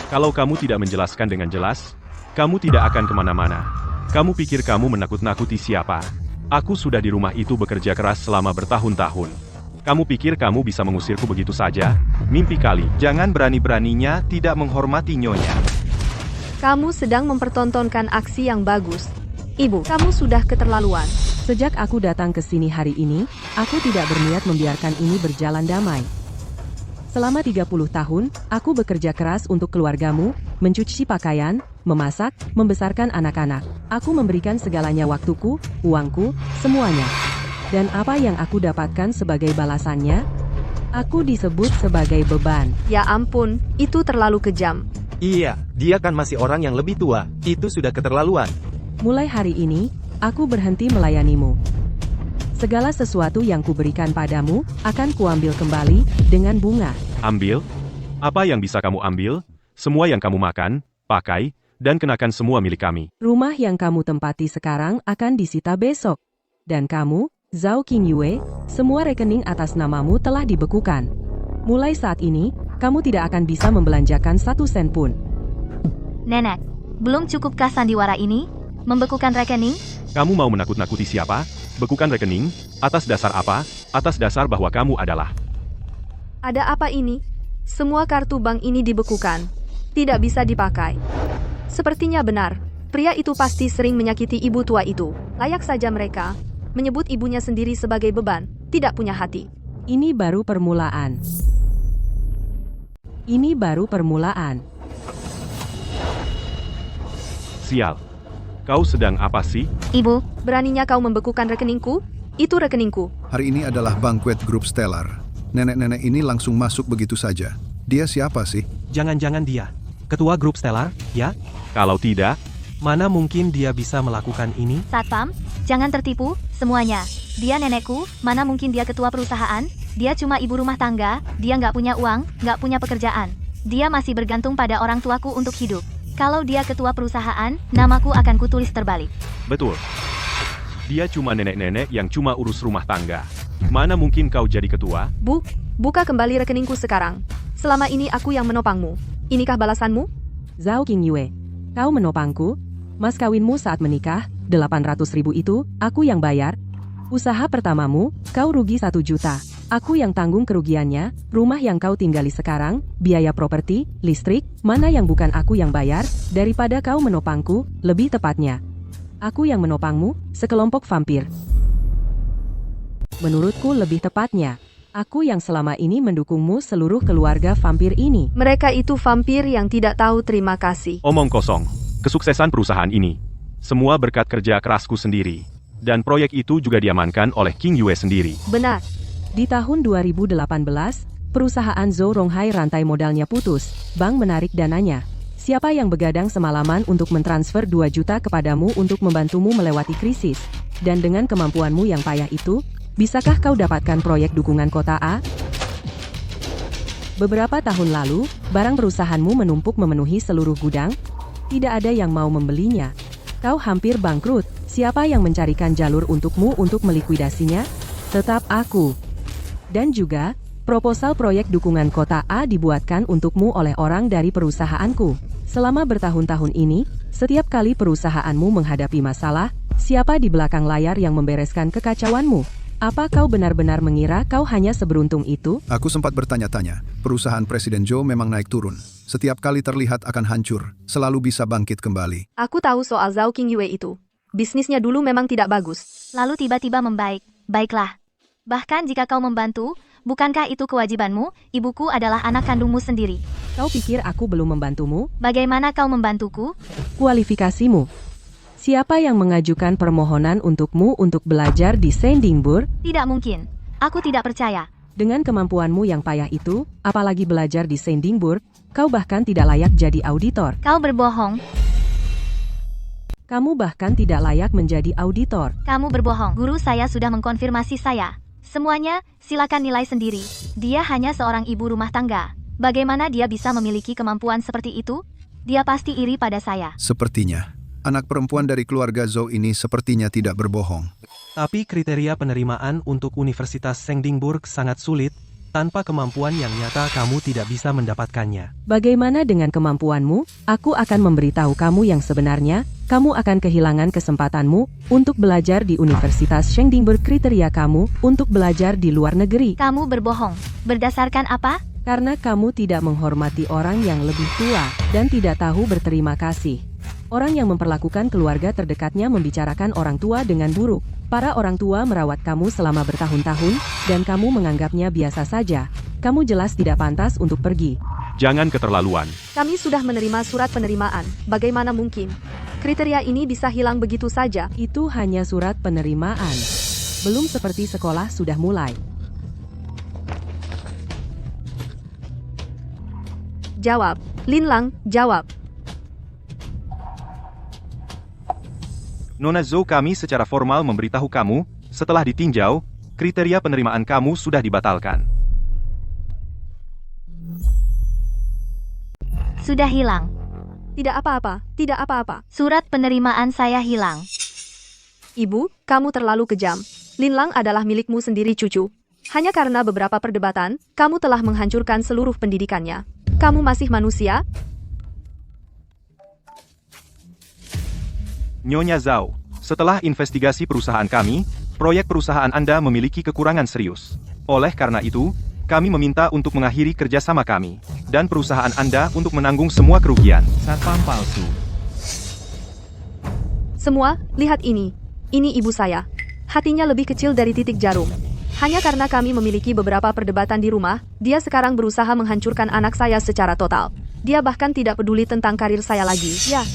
Kalau kamu tidak menjelaskan dengan jelas, kamu tidak akan kemana-mana. Kamu pikir kamu menakut-nakuti siapa? Aku sudah di rumah itu bekerja keras selama bertahun-tahun. Kamu pikir kamu bisa mengusirku begitu saja? Mimpi kali. Jangan berani-beraninya tidak menghormati nyonya. Kamu sedang mempertontonkan aksi yang bagus. Ibu, kamu sudah keterlaluan. Sejak aku datang ke sini hari ini, aku tidak berniat membiarkan ini berjalan damai. Selama 30 tahun, aku bekerja keras untuk keluargamu, mencuci pakaian, memasak, membesarkan anak-anak. Aku memberikan segalanya waktuku, uangku, semuanya. Dan apa yang aku dapatkan sebagai balasannya? Aku disebut sebagai beban. Ya ampun, itu terlalu kejam. Iya, dia kan masih orang yang lebih tua. Itu sudah keterlaluan. Mulai hari ini, aku berhenti melayanimu. Segala sesuatu yang kuberikan padamu, akan kuambil kembali, dengan bunga. Ambil? Apa yang bisa kamu ambil? Semua yang kamu makan, pakai, dan kenakan semua milik kami. Rumah yang kamu tempati sekarang akan disita besok. Dan kamu, Zhao Qingyue, semua rekening atas namamu telah dibekukan. Mulai saat ini, kamu tidak akan bisa membelanjakan 1 sen pun. Nenek, belum cukupkah sandiwara ini? Membekukan rekening? Kamu mau menakut-nakuti siapa? Bekukan rekening? Atas dasar apa? Atas dasar bahwa kamu adalah... Ada apa ini? Semua kartu bank ini dibekukan. Tidak bisa dipakai. Sepertinya benar. Pria itu pasti sering menyakiti ibu tua itu. Layak saja mereka menyebut ibunya sendiri sebagai beban, tidak punya hati. Ini baru permulaan. Ini baru permulaan. Sial. Kau sedang apa sih? Ibu, Beraninya kau membekukan rekeningku? Itu rekeningku. Hari ini adalah banquet grup Stellar. Nenek-nenek ini langsung masuk begitu saja. Dia siapa sih? Jangan-jangan dia. Ketua grup Stellar, ya? Kalau tidak, Mana mungkin dia bisa melakukan ini? Satpam, jangan tertipu, semuanya. Dia nenekku, mana mungkin dia ketua perusahaan? Dia cuma ibu rumah tangga, dia nggak punya uang, nggak punya pekerjaan. Dia masih bergantung pada orang tuaku untuk hidup. Kalau dia ketua perusahaan, namaku akan kutulis terbalik. betul. Dia cuma nenek-nenek yang cuma urus rumah tangga. Mana mungkin kau jadi ketua? Buka kembali rekeningku sekarang. Selama ini aku yang menopangmu. Inikah balasanmu? Zhao Qingyue, kau menopangku? Mas kawinmu saat menikah, 800.000 itu, aku yang bayar. Usaha pertamamu, kau rugi 1 juta. Aku yang tanggung kerugiannya, rumah yang kau tinggali sekarang, biaya properti, listrik, mana yang bukan aku yang bayar, daripada kau menopangku, lebih tepatnya. Aku yang menopangmu, sekelompok vampir. Menurutku lebih tepatnya, aku yang selama ini mendukungmu seluruh keluarga vampir ini. Mereka itu vampir yang tidak tahu terima kasih. Omong kosong. Kesuksesan perusahaan ini. Semua berkat kerja kerasku sendiri. Dan proyek itu juga diamankan oleh King Yue sendiri. Benar. Di tahun 2018, perusahaan Zhou Ronghai rantai modalnya putus, bank menarik dananya. Siapa yang begadang semalaman untuk mentransfer 2 juta kepadamu untuk membantumu melewati krisis? Dan dengan kemampuanmu yang payah itu, bisakah kau dapatkan proyek dukungan kota A? Beberapa tahun lalu, barang perusahaanmu menumpuk memenuhi seluruh gudang. Tidak ada yang mau membelinya. Kau hampir bangkrut. Siapa yang mencarikan jalur untukmu untuk melikuidasinya? Tetap aku. Dan juga, proposal proyek dukungan kota A dibuatkan untukmu oleh orang dari perusahaanku. Selama bertahun-tahun ini, setiap kali perusahaanmu menghadapi masalah, siapa di belakang layar yang membereskan kekacauanmu? Apa kau benar-benar mengira kau hanya seberuntung itu? Aku sempat bertanya-tanya, perusahaan Presiden Zhou memang naik turun. Setiap kali terlihat akan hancur, selalu bisa bangkit kembali. Aku tahu soal Zhao King Yue itu. Bisnisnya dulu memang tidak bagus. Lalu tiba-tiba membaik. Baiklah. Bahkan jika kau membantu, bukankah itu kewajibanmu? Ibuku adalah anak kandungmu sendiri. Kau pikir aku belum membantumu? Bagaimana kau membantuku? Kualifikasimu. Siapa yang mengajukan permohonan untukmu untuk belajar di Sendingbur? Tidak mungkin. Aku tidak percaya. Dengan kemampuanmu yang payah itu, apalagi belajar di Sendingbur, kau bahkan tidak layak jadi auditor. Kau berbohong. Kamu bahkan tidak layak menjadi auditor. Kamu berbohong. Guru saya sudah mengkonfirmasi saya. Semuanya, silakan nilai sendiri. Dia hanya seorang ibu rumah tangga. Bagaimana dia bisa memiliki kemampuan seperti itu? Dia pasti iri pada saya. Sepertinya, anak perempuan dari keluarga Zhou ini sepertinya tidak berbohong. Tapi kriteria penerimaan untuk Universitas Sendingburg sangat sulit. Tanpa kemampuan yang nyata kamu tidak bisa mendapatkannya. Bagaimana dengan kemampuanmu? Aku akan memberitahu kamu yang sebenarnya. Kamu akan kehilangan kesempatanmu untuk belajar di Universitas Sendingburg. Kriteria kamu untuk belajar di luar negeri. Kamu berbohong. Berdasarkan apa? Karena kamu tidak menghormati orang yang lebih tua dan tidak tahu berterima kasih. Orang yang memperlakukan keluarga terdekatnya membicarakan orang tua dengan buruk. Para orang tua merawat kamu selama bertahun-tahun, dan kamu menganggapnya biasa saja. Kamu jelas tidak pantas untuk pergi. Jangan keterlaluan. Kami sudah menerima surat penerimaan. Bagaimana mungkin? Kriteria ini bisa hilang begitu saja. Itu hanya surat penerimaan. Belum seperti sekolah sudah mulai. Jawab. Linlang, jawab. Nona Zhou, kami secara formal memberitahu kamu, setelah ditinjau, kriteria penerimaan kamu sudah dibatalkan. Sudah hilang. Tidak apa-apa, tidak apa-apa. Surat penerimaan saya hilang. Ibu, kamu terlalu kejam. Linlang adalah milikmu sendiri, cucu. Hanya karena beberapa perdebatan, kamu telah menghancurkan seluruh pendidikannya. Kamu masih manusia? Nyonya Zhao, setelah investigasi perusahaan kami, proyek perusahaan Anda memiliki kekurangan serius. Oleh karena itu, kami meminta untuk mengakhiri kerjasama kami, dan perusahaan Anda untuk menanggung semua kerugian. Satpam palsu. Semua, lihat ini. Ini ibu saya. Hatinya lebih kecil dari titik jarum. Hanya karena kami memiliki beberapa perdebatan di rumah, dia sekarang berusaha menghancurkan anak saya secara total. Dia bahkan tidak peduli tentang karir saya lagi. Ya.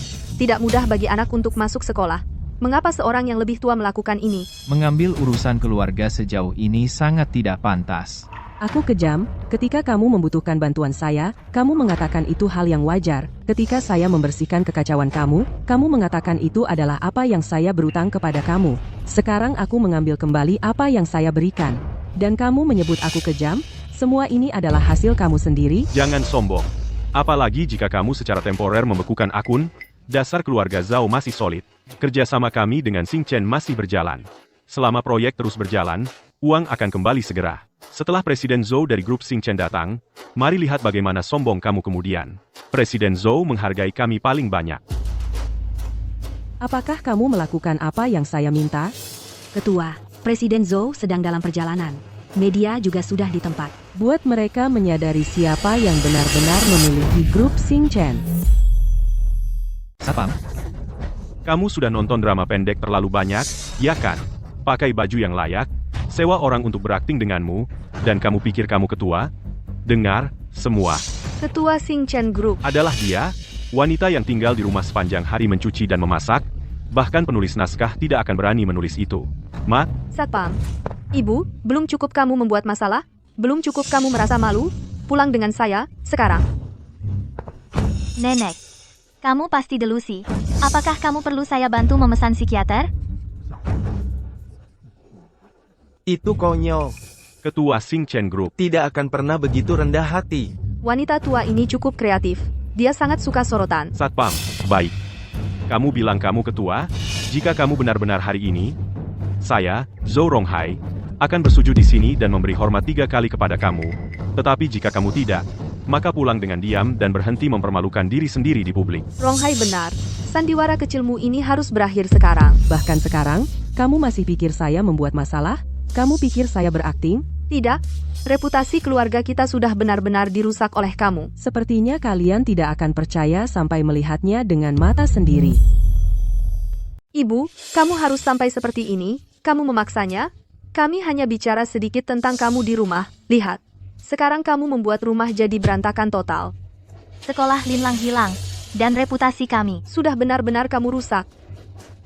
Tidak mudah bagi anak untuk masuk sekolah. Mengapa seorang yang lebih tua melakukan ini? Mengambil urusan keluarga sejauh ini sangat tidak pantas. Aku kejam, ketika kamu membutuhkan bantuan saya, kamu mengatakan itu hal yang wajar. Ketika saya membersihkan kekacauan kamu mengatakan itu adalah apa yang saya berutang kepada kamu. Sekarang aku mengambil kembali apa yang saya berikan. Dan kamu menyebut aku kejam? Semua ini adalah hasil kamu sendiri? Jangan sombong. Apalagi jika kamu secara temporer membekukan akun. Dasar keluarga Zhao masih solid. Kerjasama kami dengan Xing Chen masih berjalan. Selama proyek terus berjalan, uang akan kembali segera. Setelah Presiden Zhou dari grup Xing Chen datang, mari lihat bagaimana sombong kamu kemudian. Presiden Zhou menghargai kami paling banyak. Apakah kamu melakukan apa yang saya minta? Ketua, Presiden Zhou sedang dalam perjalanan. Media juga sudah di tempat. Buat mereka menyadari siapa yang benar-benar memiliki grup Xing Chen. Satpam, Kamu sudah nonton drama pendek terlalu banyak, ya kan? Pakai baju yang layak, sewa orang untuk berakting denganmu, dan kamu pikir kamu ketua? Dengar, semua. Ketua Xing Chen Group. Adalah dia, wanita yang tinggal di rumah sepanjang hari mencuci dan memasak, bahkan penulis naskah tidak akan berani menulis itu. Satpam. Ibu, belum cukup kamu membuat masalah? Belum cukup kamu merasa malu? Pulang dengan saya, sekarang. Nenek, kamu pasti delusi. Apakah kamu perlu saya bantu memesan psikiater? Itu konyol. Ketua Xing Chen Group. Tidak akan pernah begitu rendah hati. Wanita tua ini cukup kreatif. Dia sangat suka sorotan. Satpam, baik. Kamu bilang kamu ketua? Jika kamu benar-benar hari ini, saya, Zhou Ronghai, akan bersujud di sini dan memberi hormat 3 kali kepada kamu. Tetapi jika kamu tidak, maka pulang dengan diam dan berhenti mempermalukan diri sendiri di publik. Ronghai benar. Sandiwara kecilmu ini harus berakhir sekarang. Bahkan sekarang, kamu masih pikir saya membuat masalah? Kamu pikir saya berakting? Tidak. Reputasi keluarga kita sudah benar-benar dirusak oleh kamu. Sepertinya kalian tidak akan percaya sampai melihatnya dengan mata sendiri. Ibu, kamu harus sampai seperti ini. Kamu memaksanya? Kami hanya bicara sedikit tentang kamu di rumah. Lihat. Sekarang kamu membuat rumah jadi berantakan total. Sekolah Linlang hilang, dan reputasi kami. Sudah benar-benar kamu rusak.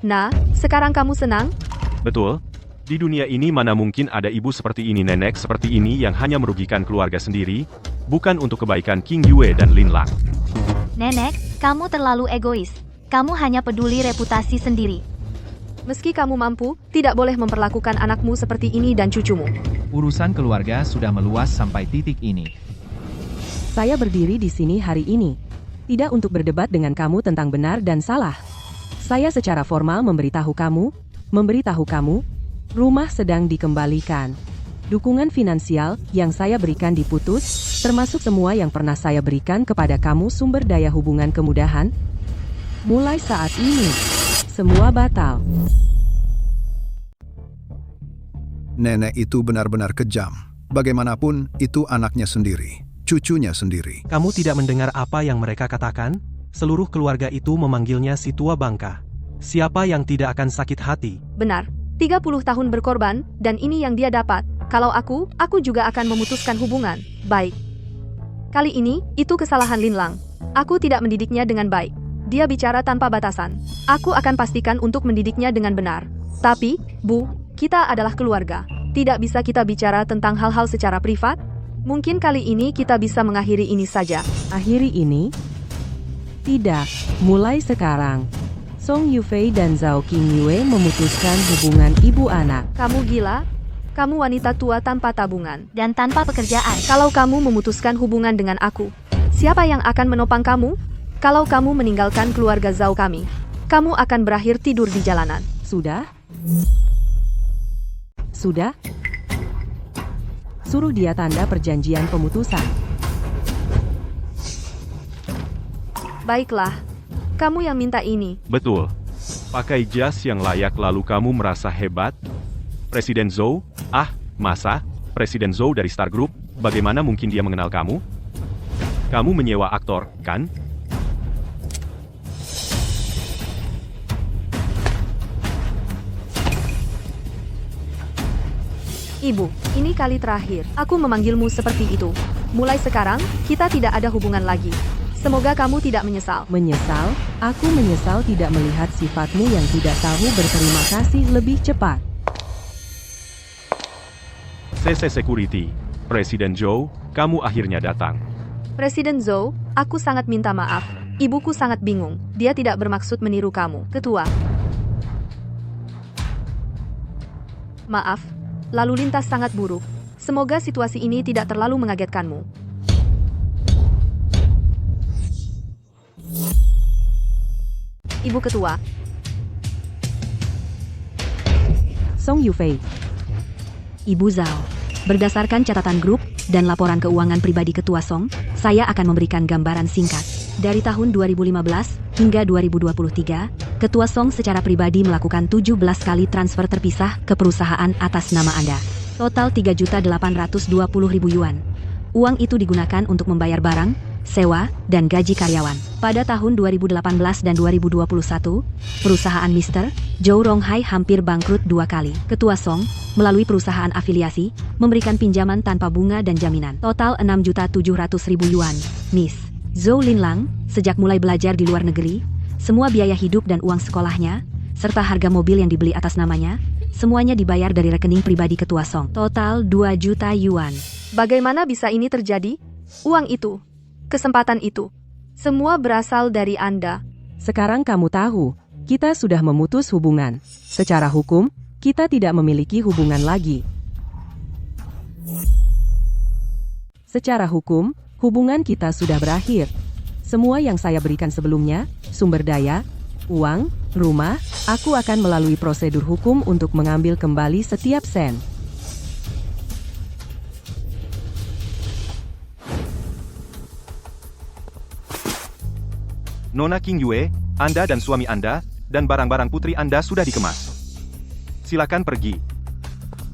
Nah, sekarang kamu senang? Betul. Di dunia ini mana mungkin ada ibu seperti ini, nenek seperti ini yang hanya merugikan keluarga sendiri, bukan untuk kebaikan King Yue dan Lin Lang. Nenek, kamu terlalu egois. Kamu hanya peduli reputasi sendiri. Meski kamu mampu, tidak boleh memperlakukan anakmu seperti ini dan cucumu. urusan keluarga sudah meluas sampai titik ini. Saya berdiri di sini hari ini, tidak untuk berdebat dengan kamu tentang benar dan salah. Saya secara formal memberitahu kamu, rumah sedang dikembalikan. Dukungan finansial yang saya berikan diputus, termasuk semua yang pernah saya berikan kepada kamu sumber daya hubungan kemudahan. Mulai saat ini, semua batal. Nenek itu benar-benar kejam. Bagaimanapun, itu anaknya sendiri, cucunya sendiri. Kamu tidak mendengar apa yang mereka katakan? Seluruh keluarga itu memanggilnya si tua bangka. Siapa yang tidak akan sakit hati? Benar. 30 tahun berkorban, dan ini yang dia dapat. Kalau aku juga akan memutuskan hubungan. Baik. Kali ini, itu kesalahan Lin Lang. Aku tidak mendidiknya dengan baik. Dia bicara tanpa batasan. Aku akan pastikan untuk mendidiknya dengan benar. Tapi, Bu, kita adalah keluarga. Tidak bisa kita bicara tentang hal-hal secara privat? Mungkin kali ini kita bisa mengakhiri ini saja. Akhiri ini? Tidak, mulai sekarang. Song Yufei dan Zhao Qingyue memutuskan hubungan ibu anak. Kamu gila? Kamu wanita tua tanpa tabungan. Dan tanpa pekerjaan. Kalau kamu memutuskan hubungan dengan aku, siapa yang akan menopang kamu? Kalau kamu meninggalkan keluarga Zhao kami, kamu akan berakhir tidur di jalanan. Sudah? Sudah? Suruh dia tanda perjanjian pemutusan. Baiklah. Kamu yang minta ini. Betul. Pakai jas yang layak lalu kamu merasa hebat? Presiden Zhou? Masa? Presiden Zhou dari Star Group? Bagaimana mungkin dia mengenal kamu? Kamu menyewa aktor, kan? Ibu, ini kali terakhir. Aku memanggilmu seperti itu. Mulai sekarang, kita tidak ada hubungan lagi. Semoga kamu tidak menyesal. Menyesal? Aku menyesal tidak melihat sifatmu yang tidak tahu berterima kasih lebih cepat. CC Security. Presiden Zhou, kamu akhirnya datang. Presiden Zhou, aku sangat minta maaf. Ibuku sangat bingung. Dia tidak bermaksud meniru kamu, Ketua. Maaf. Lalu lintas sangat buruk. Semoga situasi ini tidak terlalu mengagetkanmu. Ibu Ketua. Song Yufei. Ibu Zhao, berdasarkan catatan grup dan laporan keuangan pribadi Ketua Song, saya akan memberikan gambaran singkat. Dari tahun 2015 hingga 2023, Ketua Song secara pribadi melakukan 17 kali transfer terpisah ke perusahaan atas nama Anda. Total 3.820.000 yuan. Uang itu digunakan untuk membayar barang, sewa, dan gaji karyawan. Pada tahun 2018 dan 2021, perusahaan Mr. Zhou Ronghai hampir bangkrut 2 kali. Ketua Song, melalui perusahaan afiliasi, memberikan pinjaman tanpa bunga dan jaminan. Total 6.700.000 yuan. Miss Zhou Linlang, sejak mulai belajar di luar negeri, semua biaya hidup dan uang sekolahnya, serta harga mobil yang dibeli atas namanya, semuanya dibayar dari rekening pribadi Ketua Song. Total 2 juta yuan. Bagaimana bisa ini terjadi? Uang itu, kesempatan itu, semua berasal dari Anda. Sekarang kamu tahu, kita sudah memutus hubungan. Secara hukum, kita tidak memiliki hubungan lagi. Secara hukum, hubungan kita sudah berakhir. Semua yang saya berikan sebelumnya, sumber daya, uang, rumah, aku akan melalui prosedur hukum untuk mengambil kembali setiap sen. Nona King Yue, Anda dan suami Anda, dan barang-barang putri Anda sudah dikemas. Silakan pergi.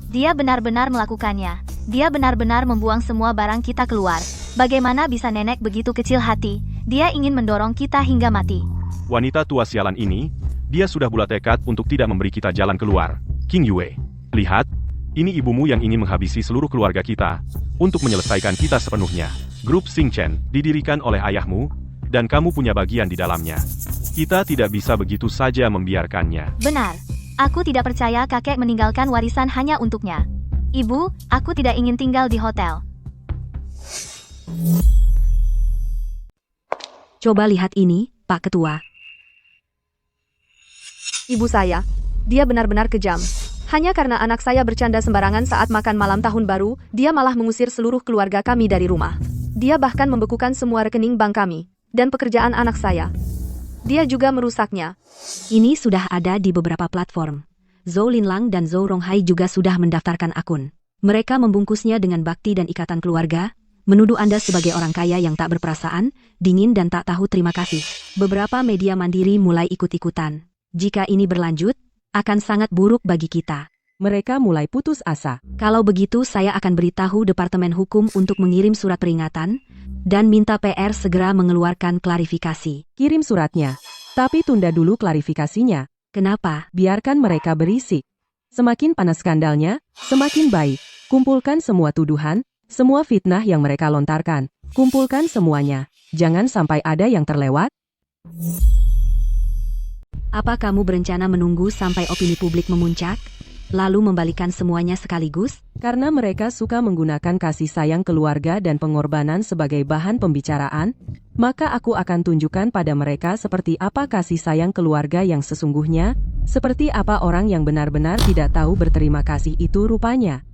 Dia benar-benar melakukannya. Dia benar-benar membuang semua barang kita keluar. Bagaimana bisa nenek begitu kecil hati? Dia ingin mendorong kita hingga mati. Wanita tua sialan ini, dia sudah bulat tekad untuk tidak memberi kita jalan keluar. King Yue, lihat, ini ibumu yang ingin menghabisi seluruh keluarga kita, untuk menyelesaikan kita sepenuhnya. Grup Xing Chen didirikan oleh ayahmu, dan kamu punya bagian di dalamnya. Kita tidak bisa begitu saja membiarkannya. Benar. Aku tidak percaya kakek meninggalkan warisan hanya untuknya. Ibu, aku tidak ingin tinggal di hotel. Coba lihat ini, Pak Ketua. Ibu saya, dia benar-benar kejam. Hanya karena anak saya bercanda sembarangan saat makan malam tahun baru, dia malah mengusir seluruh keluarga kami dari rumah. Dia bahkan membekukan semua rekening bank kami dan pekerjaan anak saya. Dia juga merusaknya. Ini sudah ada di beberapa platform. Zhou Linlang dan Zhou Ronghai juga sudah mendaftarkan akun. Mereka membungkusnya dengan bakti dan ikatan keluarga, menuduh Anda sebagai orang kaya yang tak berperasaan, dingin dan tak tahu terima kasih. Beberapa media mandiri mulai ikut-ikutan. Jika ini berlanjut, akan sangat buruk bagi kita. Mereka mulai putus asa. Kalau begitu saya akan beritahu Departemen Hukum untuk mengirim surat peringatan, dan minta PR segera mengeluarkan klarifikasi. Kirim suratnya. Tapi tunda dulu klarifikasinya. Kenapa? Biarkan mereka berisik. Semakin panas skandalnya, semakin baik. Kumpulkan semua tuduhan, semua fitnah yang mereka lontarkan. Kumpulkan semuanya. Jangan sampai ada yang terlewat. Apa kamu berencana menunggu sampai opini publik memuncak, lalu membalikan semuanya sekaligus? Karena mereka suka menggunakan kasih sayang keluarga dan pengorbanan sebagai bahan pembicaraan, maka aku akan tunjukkan pada mereka seperti apa kasih sayang keluarga yang sesungguhnya, seperti apa orang yang benar-benar tidak tahu berterima kasih itu rupanya.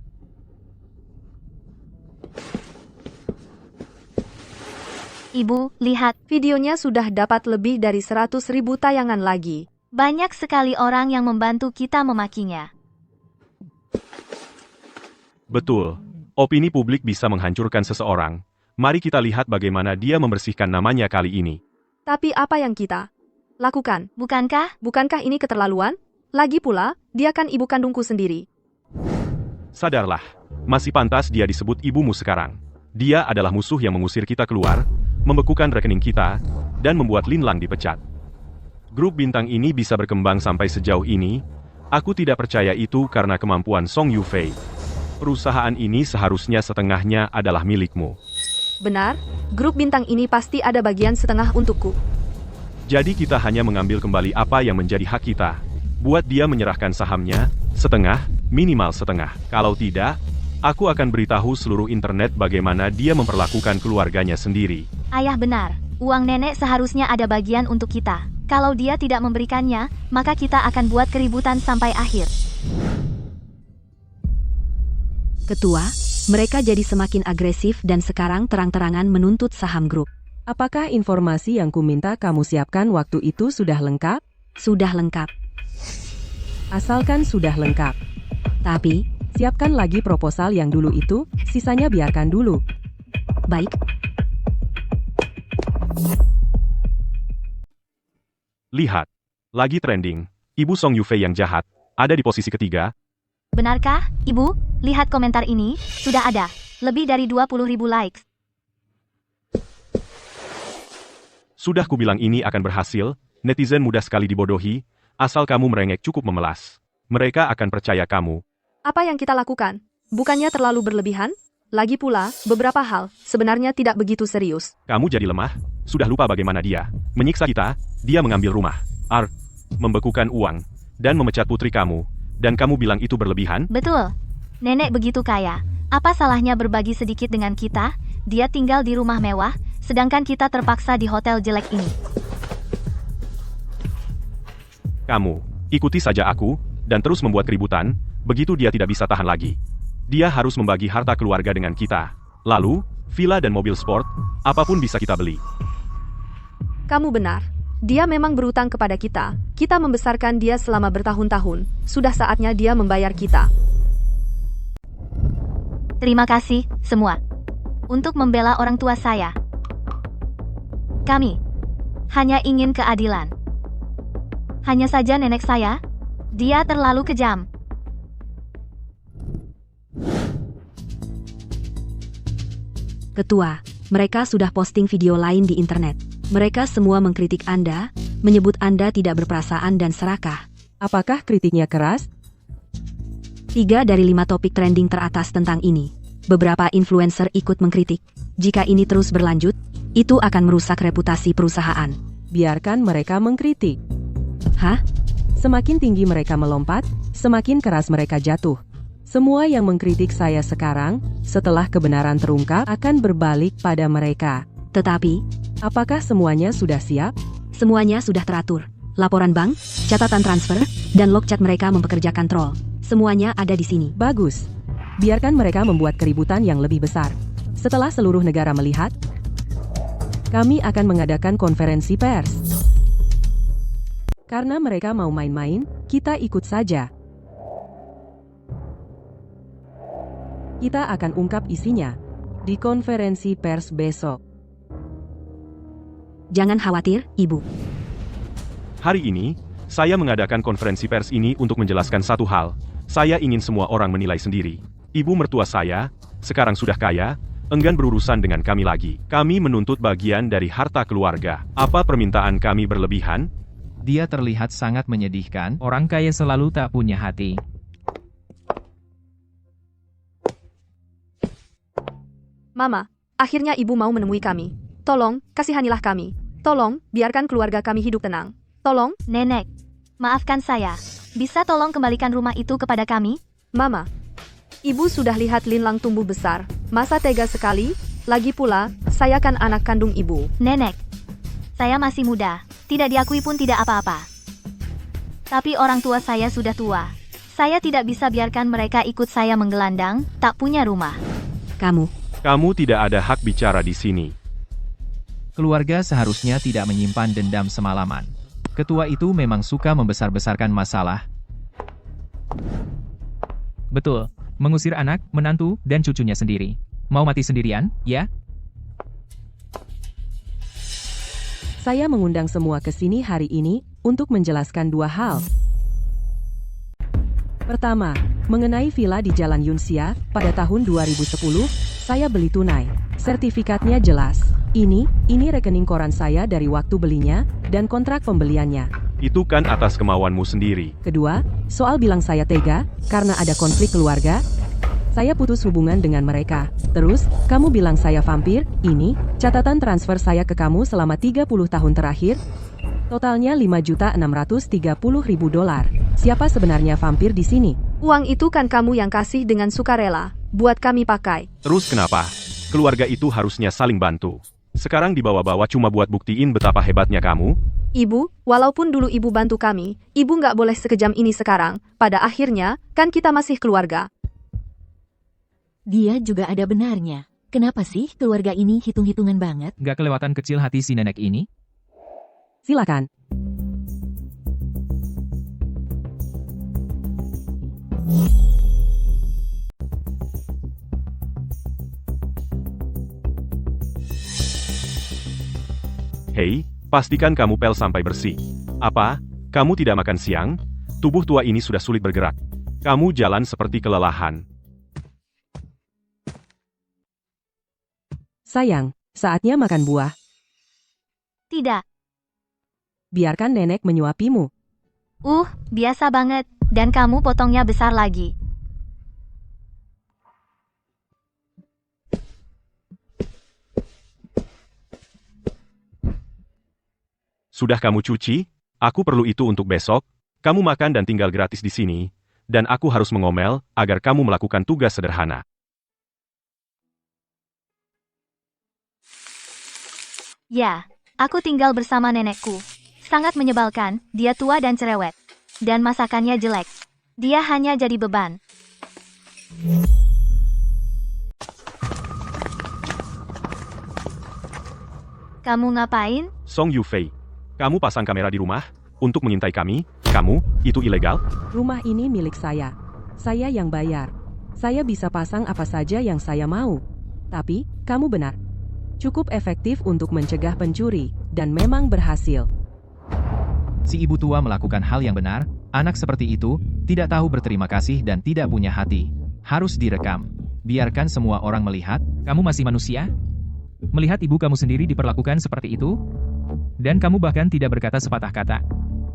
Ibu, lihat. Videonya sudah dapat lebih dari 100.000 tayangan lagi. Banyak sekali orang yang membantu kita memakinya. Betul. Opini publik bisa menghancurkan seseorang. Mari kita lihat bagaimana dia membersihkan namanya kali ini. Tapi apa yang kita lakukan? Bukankah ini keterlaluan? Lagi pula, dia kan ibu kandungku sendiri. Sadarlah, masih pantas dia disebut ibumu sekarang. Dia adalah musuh yang mengusir kita keluar, membekukan rekening kita, dan membuat Linlang dipecat. Grup bintang ini bisa berkembang sampai sejauh ini. Aku tidak percaya itu karena kemampuan Song Yufei. Perusahaan ini seharusnya setengahnya adalah milikmu. Benar, grup bintang ini pasti ada bagian setengah untukku. Jadi kita hanya mengambil kembali apa yang menjadi hak kita. Buat dia menyerahkan sahamnya, setengah, minimal setengah. Kalau tidak, aku akan beritahu seluruh internet bagaimana dia memperlakukan keluarganya sendiri. Ayah benar, uang nenek seharusnya ada bagian untuk kita. Kalau dia tidak memberikannya, maka kita akan buat keributan sampai akhir. Ketua, mereka jadi semakin agresif dan sekarang terang-terangan menuntut saham grup. Apakah informasi yang kuminta kamu siapkan waktu itu sudah lengkap? Sudah lengkap. Asalkan sudah lengkap. Tapi, siapkan lagi proposal yang dulu itu, sisanya biarkan dulu. Baik. Lihat, Lagi trending, Ibu Song Yufei yang jahat, ada di posisi ketiga. Benarkah, Ibu? Lihat komentar ini, sudah ada lebih dari 20.000 likes. Sudah kubilang ini akan berhasil, netizen mudah sekali dibodohi, asal kamu merengek cukup memelas. Mereka akan percaya kamu. Apa yang kita lakukan? Bukannya terlalu berlebihan? Lagi pula, beberapa hal sebenarnya tidak begitu serius. Kamu jadi lemah, sudah lupa bagaimana dia menyiksa kita, dia mengambil rumah, membekukan uang, dan memecat putri kamu, dan kamu bilang itu berlebihan? Betul. Nenek begitu kaya. Apa salahnya berbagi sedikit dengan kita? Dia tinggal di rumah mewah, sedangkan kita terpaksa di hotel jelek ini. Kamu, ikuti saja aku, dan terus membuat keributan, begitu dia tidak bisa tahan lagi. Dia harus membagi harta keluarga dengan kita. Lalu, villa dan mobil sport, apapun bisa kita beli. Kamu benar. Dia memang berutang kepada kita. Kita membesarkan dia selama bertahun-tahun. Sudah saatnya dia membayar kita. Terima kasih, semua. Untuk membela orang tua saya. Kami hanya ingin keadilan. Hanya saja nenek saya, dia terlalu kejam. Ketua, mereka sudah posting video lain di internet. Mereka semua mengkritik Anda, menyebut Anda tidak berperasaan dan serakah. Apakah kritiknya keras? 3 dari 5 topik trending teratas tentang ini. Beberapa influencer ikut mengkritik. Jika ini terus berlanjut, itu akan merusak reputasi perusahaan. Biarkan mereka mengkritik. Hah? Semakin tinggi mereka melompat, semakin keras mereka jatuh. Semua yang mengkritik saya sekarang, setelah kebenaran terungkap, akan berbalik pada mereka. Tetapi, apakah semuanya sudah siap? semuanya sudah teratur. Laporan bank, catatan transfer, dan log chat mereka mempekerjakan troll. Semuanya ada di sini. Bagus. Biarkan mereka membuat keributan yang lebih besar. Setelah seluruh negara melihat, kami akan mengadakan konferensi pers. Karena mereka mau main-main, kita ikut saja. Kita akan ungkap isinya di konferensi pers besok. Jangan khawatir, Ibu. Hari ini, saya mengadakan konferensi pers ini untuk menjelaskan satu hal. Saya ingin semua orang menilai sendiri. Ibu mertua saya, sekarang sudah kaya, enggan berurusan dengan kami lagi. Kami menuntut bagian dari harta keluarga. Apa permintaan kami berlebihan? Dia terlihat sangat menyedihkan. Orang kaya selalu tak punya hati. Mama, akhirnya ibu mau menemui kami. Tolong, kasihanilah kami. Tolong, biarkan keluarga kami hidup tenang. Tolong, Nenek, maafkan saya. Bisa tolong kembalikan rumah itu kepada kami? Mama. Ibu sudah lihat Linlang tumbuh besar. Masa tega sekali? Lagi pula, saya kan anak kandung ibu. Nenek, saya masih muda. Tidak diakui pun tidak apa-apa. Tapi orang tua saya sudah tua. Saya tidak bisa biarkan mereka ikut saya menggelandang, tak punya rumah. Kamu tidak ada hak bicara di sini. Keluarga seharusnya tidak menyimpan dendam semalaman. Ketua itu memang suka membesar-besarkan masalah. Betul, mengusir anak, menantu, dan cucunya sendiri. Mau mati sendirian, ya? Saya mengundang semua ke sini hari ini untuk menjelaskan 2 hal. Pertama, mengenai villa di Jalan Yunxia, pada tahun 2010, saya beli tunai. Sertifikatnya jelas. Ini rekening koran saya dari waktu belinya, dan kontrak pembeliannya. Itu kan atas kemauanmu sendiri. Kedua, soal bilang saya tega, karena ada konflik keluarga, saya putus hubungan dengan mereka. Terus, kamu bilang saya vampir, ini, catatan transfer saya ke kamu selama 30 tahun terakhir, totalnya $5.630.000. Siapa sebenarnya vampir di sini? Uang itu kan kamu yang kasih dengan sukarela, buat kami pakai. Terus kenapa? Keluarga itu harusnya saling bantu. Sekarang dibawa-bawa cuma buat buktiin betapa hebatnya kamu? Ibu, walaupun dulu ibu bantu kami, ibu nggak boleh sekejam ini sekarang. Pada akhirnya, kan kita masih keluarga. Dia juga ada benarnya. Kenapa sih keluarga ini hitung-hitungan banget? Gak kelewatan kecil hati si nenek ini? Silakan. Hei, pastikan kamu pel sampai bersih. Apa? Kamu tidak makan siang? Tubuh tua ini sudah sulit bergerak. Kamu jalan seperti kelelahan. Sayang, saatnya makan buah. Tidak. Biarkan nenek menyuapimu. Biasa banget. Dan kamu potongnya besar lagi. Sudah kamu cuci? Aku perlu itu untuk besok. Kamu makan dan tinggal gratis di sini. Dan aku harus mengomel agar kamu melakukan tugas sederhana. Ya, aku tinggal bersama nenekku. Sangat menyebalkan, dia tua dan cerewet. Dan masakannya jelek. Dia hanya jadi beban. Kamu ngapain? Song Yufei, kamu pasang kamera di rumah untuk mengintai kami? Kamu, itu ilegal? Rumah ini milik saya. Saya yang bayar. Saya bisa pasang apa saja yang saya mau. Tapi, kamu benar. Cukup efektif untuk mencegah pencuri, dan memang berhasil. Si ibu tua melakukan hal yang benar, anak seperti itu, tidak tahu berterima kasih dan tidak punya hati. Harus direkam. Biarkan semua orang melihat. Kamu masih manusia? Melihat ibu kamu sendiri diperlakukan seperti itu? Dan kamu bahkan tidak berkata sepatah kata.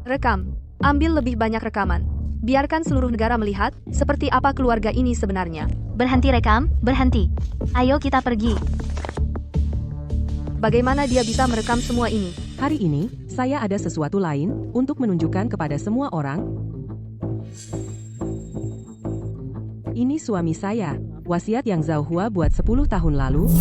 Rekam. Ambil lebih banyak rekaman. Biarkan seluruh negara melihat seperti apa keluarga ini sebenarnya. Berhenti rekam, berhenti. Ayo kita pergi. Bagaimana dia bisa merekam semua ini? Hari ini, saya ada sesuatu lain untuk menunjukkan kepada semua orang. Ini suami saya, wasiat yang Zhao Hua buat 10 tahun lalu.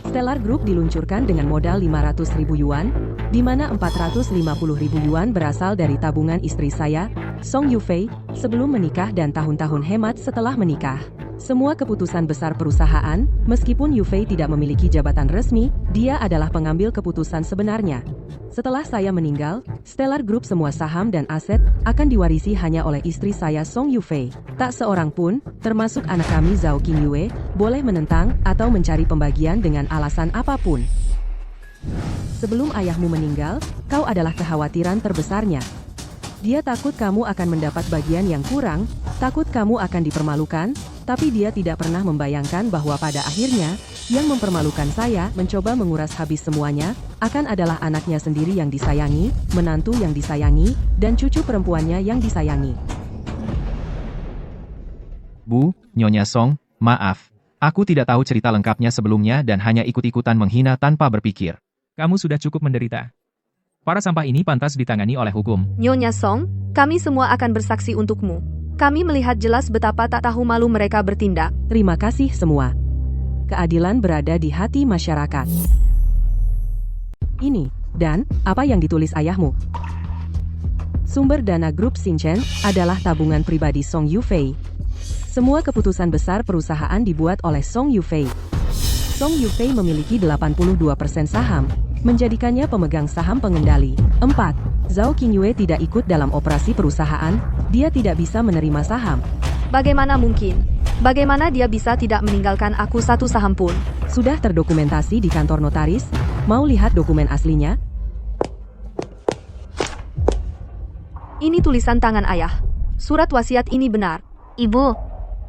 Stellar Group diluncurkan dengan modal 500.000 yuan, di mana 450.000 yuan berasal dari tabungan istri saya, Song Yufei, sebelum menikah dan tahun-tahun hemat setelah menikah. Semua keputusan besar perusahaan, meskipun Yufei tidak memiliki jabatan resmi, dia adalah pengambil keputusan sebenarnya. Setelah saya meninggal, Stellar Group semua saham dan aset akan diwarisi hanya oleh istri saya Song Yufei. Tak seorang pun, termasuk anak kami Zhao Qingyue, boleh menentang atau mencari pembagian dengan alasan apapun. Sebelum ayahmu meninggal, kau adalah kekhawatiran terbesarnya. Dia takut kamu akan mendapat bagian yang kurang, takut kamu akan dipermalukan, tapi dia tidak pernah membayangkan bahwa pada akhirnya, yang mempermalukan saya, mencoba menguras habis semuanya, akan adalah anaknya sendiri yang disayangi, menantu yang disayangi, dan cucu perempuannya yang disayangi. Bu, Nyonya Song, maaf. Aku tidak tahu cerita lengkapnya sebelumnya dan hanya ikut-ikutan menghina tanpa berpikir. Kamu sudah cukup menderita. Para sampah ini pantas ditangani oleh hukum. Nyonya Song, kami semua akan bersaksi untukmu. Kami melihat jelas betapa tak tahu malu mereka bertindak. Terima kasih semua. Keadilan berada di hati masyarakat. Ini, dan, apa yang ditulis ayahmu? Sumber dana grup Xinchen adalah tabungan pribadi Song Yufei. Semua keputusan besar perusahaan dibuat oleh Song Yufei. Song Yufei memiliki 82% saham, menjadikannya pemegang saham pengendali. 4. Zhao Qingyue tidak ikut dalam operasi perusahaan, dia tidak bisa menerima saham. Bagaimana mungkin? Bagaimana dia bisa tidak meninggalkan aku satu saham pun? Sudah terdokumentasi di kantor notaris, mau lihat dokumen aslinya? Ini tulisan tangan ayah. Surat wasiat ini benar. Ibu.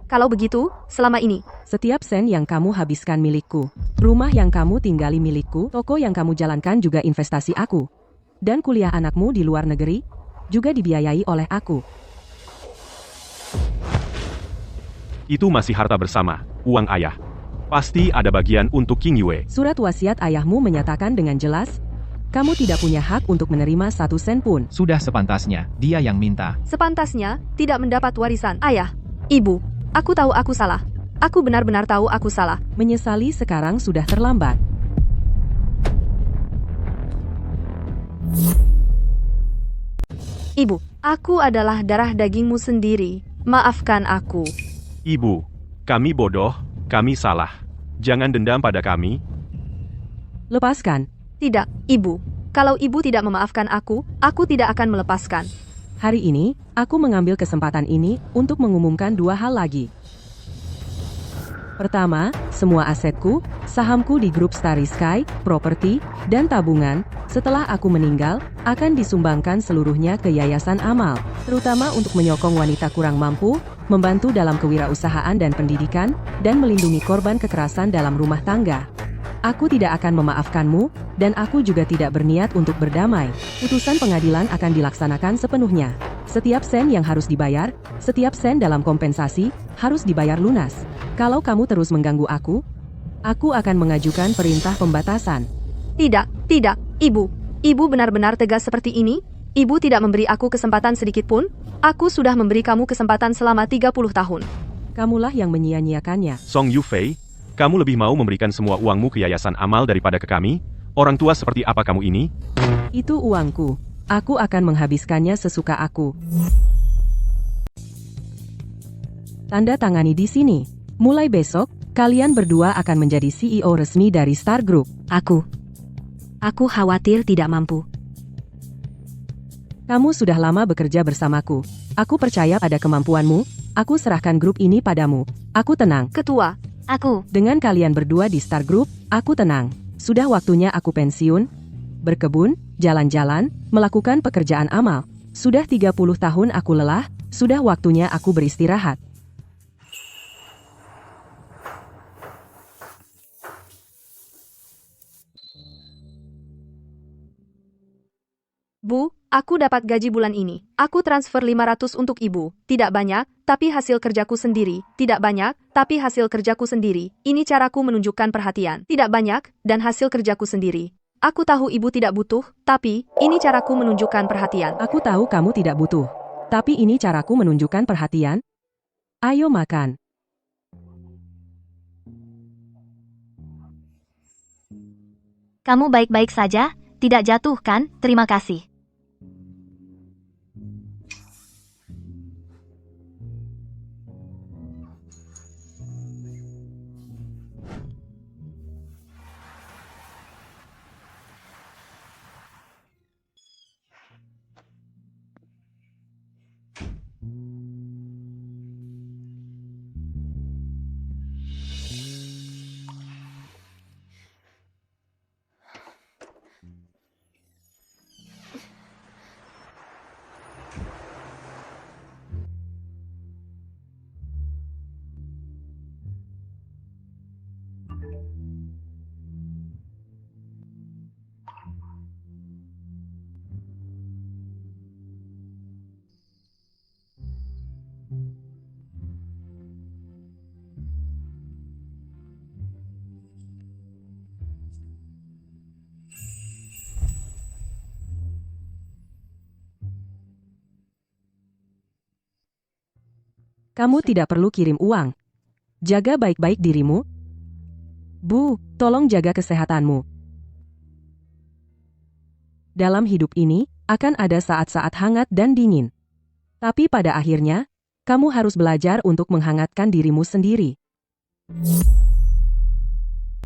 Kalau begitu, selama ini, setiap sen yang kamu habiskan milikku. Rumah yang kamu tinggali milikku, toko yang kamu jalankan juga investasi aku. Dan kuliah anakmu di luar negeri, juga dibiayai oleh aku. Itu masih harta bersama, uang ayah. Pasti ada bagian untuk Qingyue. Surat wasiat ayahmu menyatakan dengan jelas, kamu tidak punya hak untuk menerima 1 sen pun. Sudah sepantasnya, dia yang minta. Sepantasnya, tidak mendapat warisan. Ayah, ibu, aku tahu aku salah. Aku benar-benar tahu aku salah. Menyesali sekarang sudah terlambat. Ibu, aku adalah darah dagingmu sendiri. Maafkan aku. Ibu, kami bodoh, kami salah. Jangan dendam pada kami. Lepaskan. Tidak, ibu. Kalau ibu tidak memaafkan aku tidak akan melepaskan. Hari ini, aku mengambil kesempatan ini untuk mengumumkan 2 hal lagi. Pertama, semua asetku, sahamku di grup Starry Sky, properti, dan tabungan, Setelah aku meninggal, akan disumbangkan seluruhnya ke Yayasan Amal, terutama untuk menyokong wanita kurang mampu, membantu dalam kewirausahaan dan pendidikan, dan melindungi korban kekerasan dalam rumah tangga. Aku tidak akan memaafkanmu, dan aku juga tidak berniat untuk berdamai. Putusan pengadilan akan dilaksanakan sepenuhnya. Setiap sen yang harus dibayar, setiap sen dalam kompensasi, harus dibayar lunas. Kalau kamu terus mengganggu aku akan mengajukan perintah pembatasan. Tidak, tidak, Ibu. Ibu benar-benar tegas seperti ini? Ibu tidak memberi aku kesempatan sedikit pun? Aku sudah memberi kamu kesempatan selama 30 tahun. Kamulah yang menyia-nyiakannya. Song Yufei, kamu lebih mau memberikan semua uangmu ke Yayasan Amal daripada ke kami? Orang tua seperti apa kamu ini? Itu uangku. Aku akan menghabiskannya sesuka aku. Tanda tangani di sini. Mulai besok, kalian berdua akan menjadi CEO resmi dari Star Group. Aku khawatir tidak mampu. Kamu sudah lama bekerja bersamaku. Aku percaya pada kemampuanmu. Aku serahkan grup ini padamu. Aku tenang. Ketua, Dengan kalian berdua di Star Group, aku tenang. Sudah waktunya aku pensiun, berkebun, jalan-jalan, melakukan pekerjaan amal. Sudah 30 tahun aku lelah, sudah waktunya aku beristirahat. Bu, aku dapat gaji bulan ini. Aku transfer 500 untuk Ibu. Tidak banyak, tapi hasil kerjaku sendiri. Tidak banyak, tapi hasil kerjaku sendiri. Ini caraku menunjukkan perhatian. Tidak banyak, dan hasil kerjaku sendiri. Aku tahu Ibu tidak butuh, tapi ini caraku menunjukkan perhatian. Aku tahu kamu tidak butuh. Tapi ini caraku menunjukkan perhatian. Ayo makan. Kamu baik-baik saja? Tidak jatuh kan? Terima kasih. Kamu tidak perlu kirim uang. Jaga baik-baik dirimu. Bu, tolong jaga kesehatanmu. Dalam hidup ini, akan ada saat-saat hangat dan dingin. Tapi pada akhirnya, kamu harus belajar untuk menghangatkan dirimu sendiri.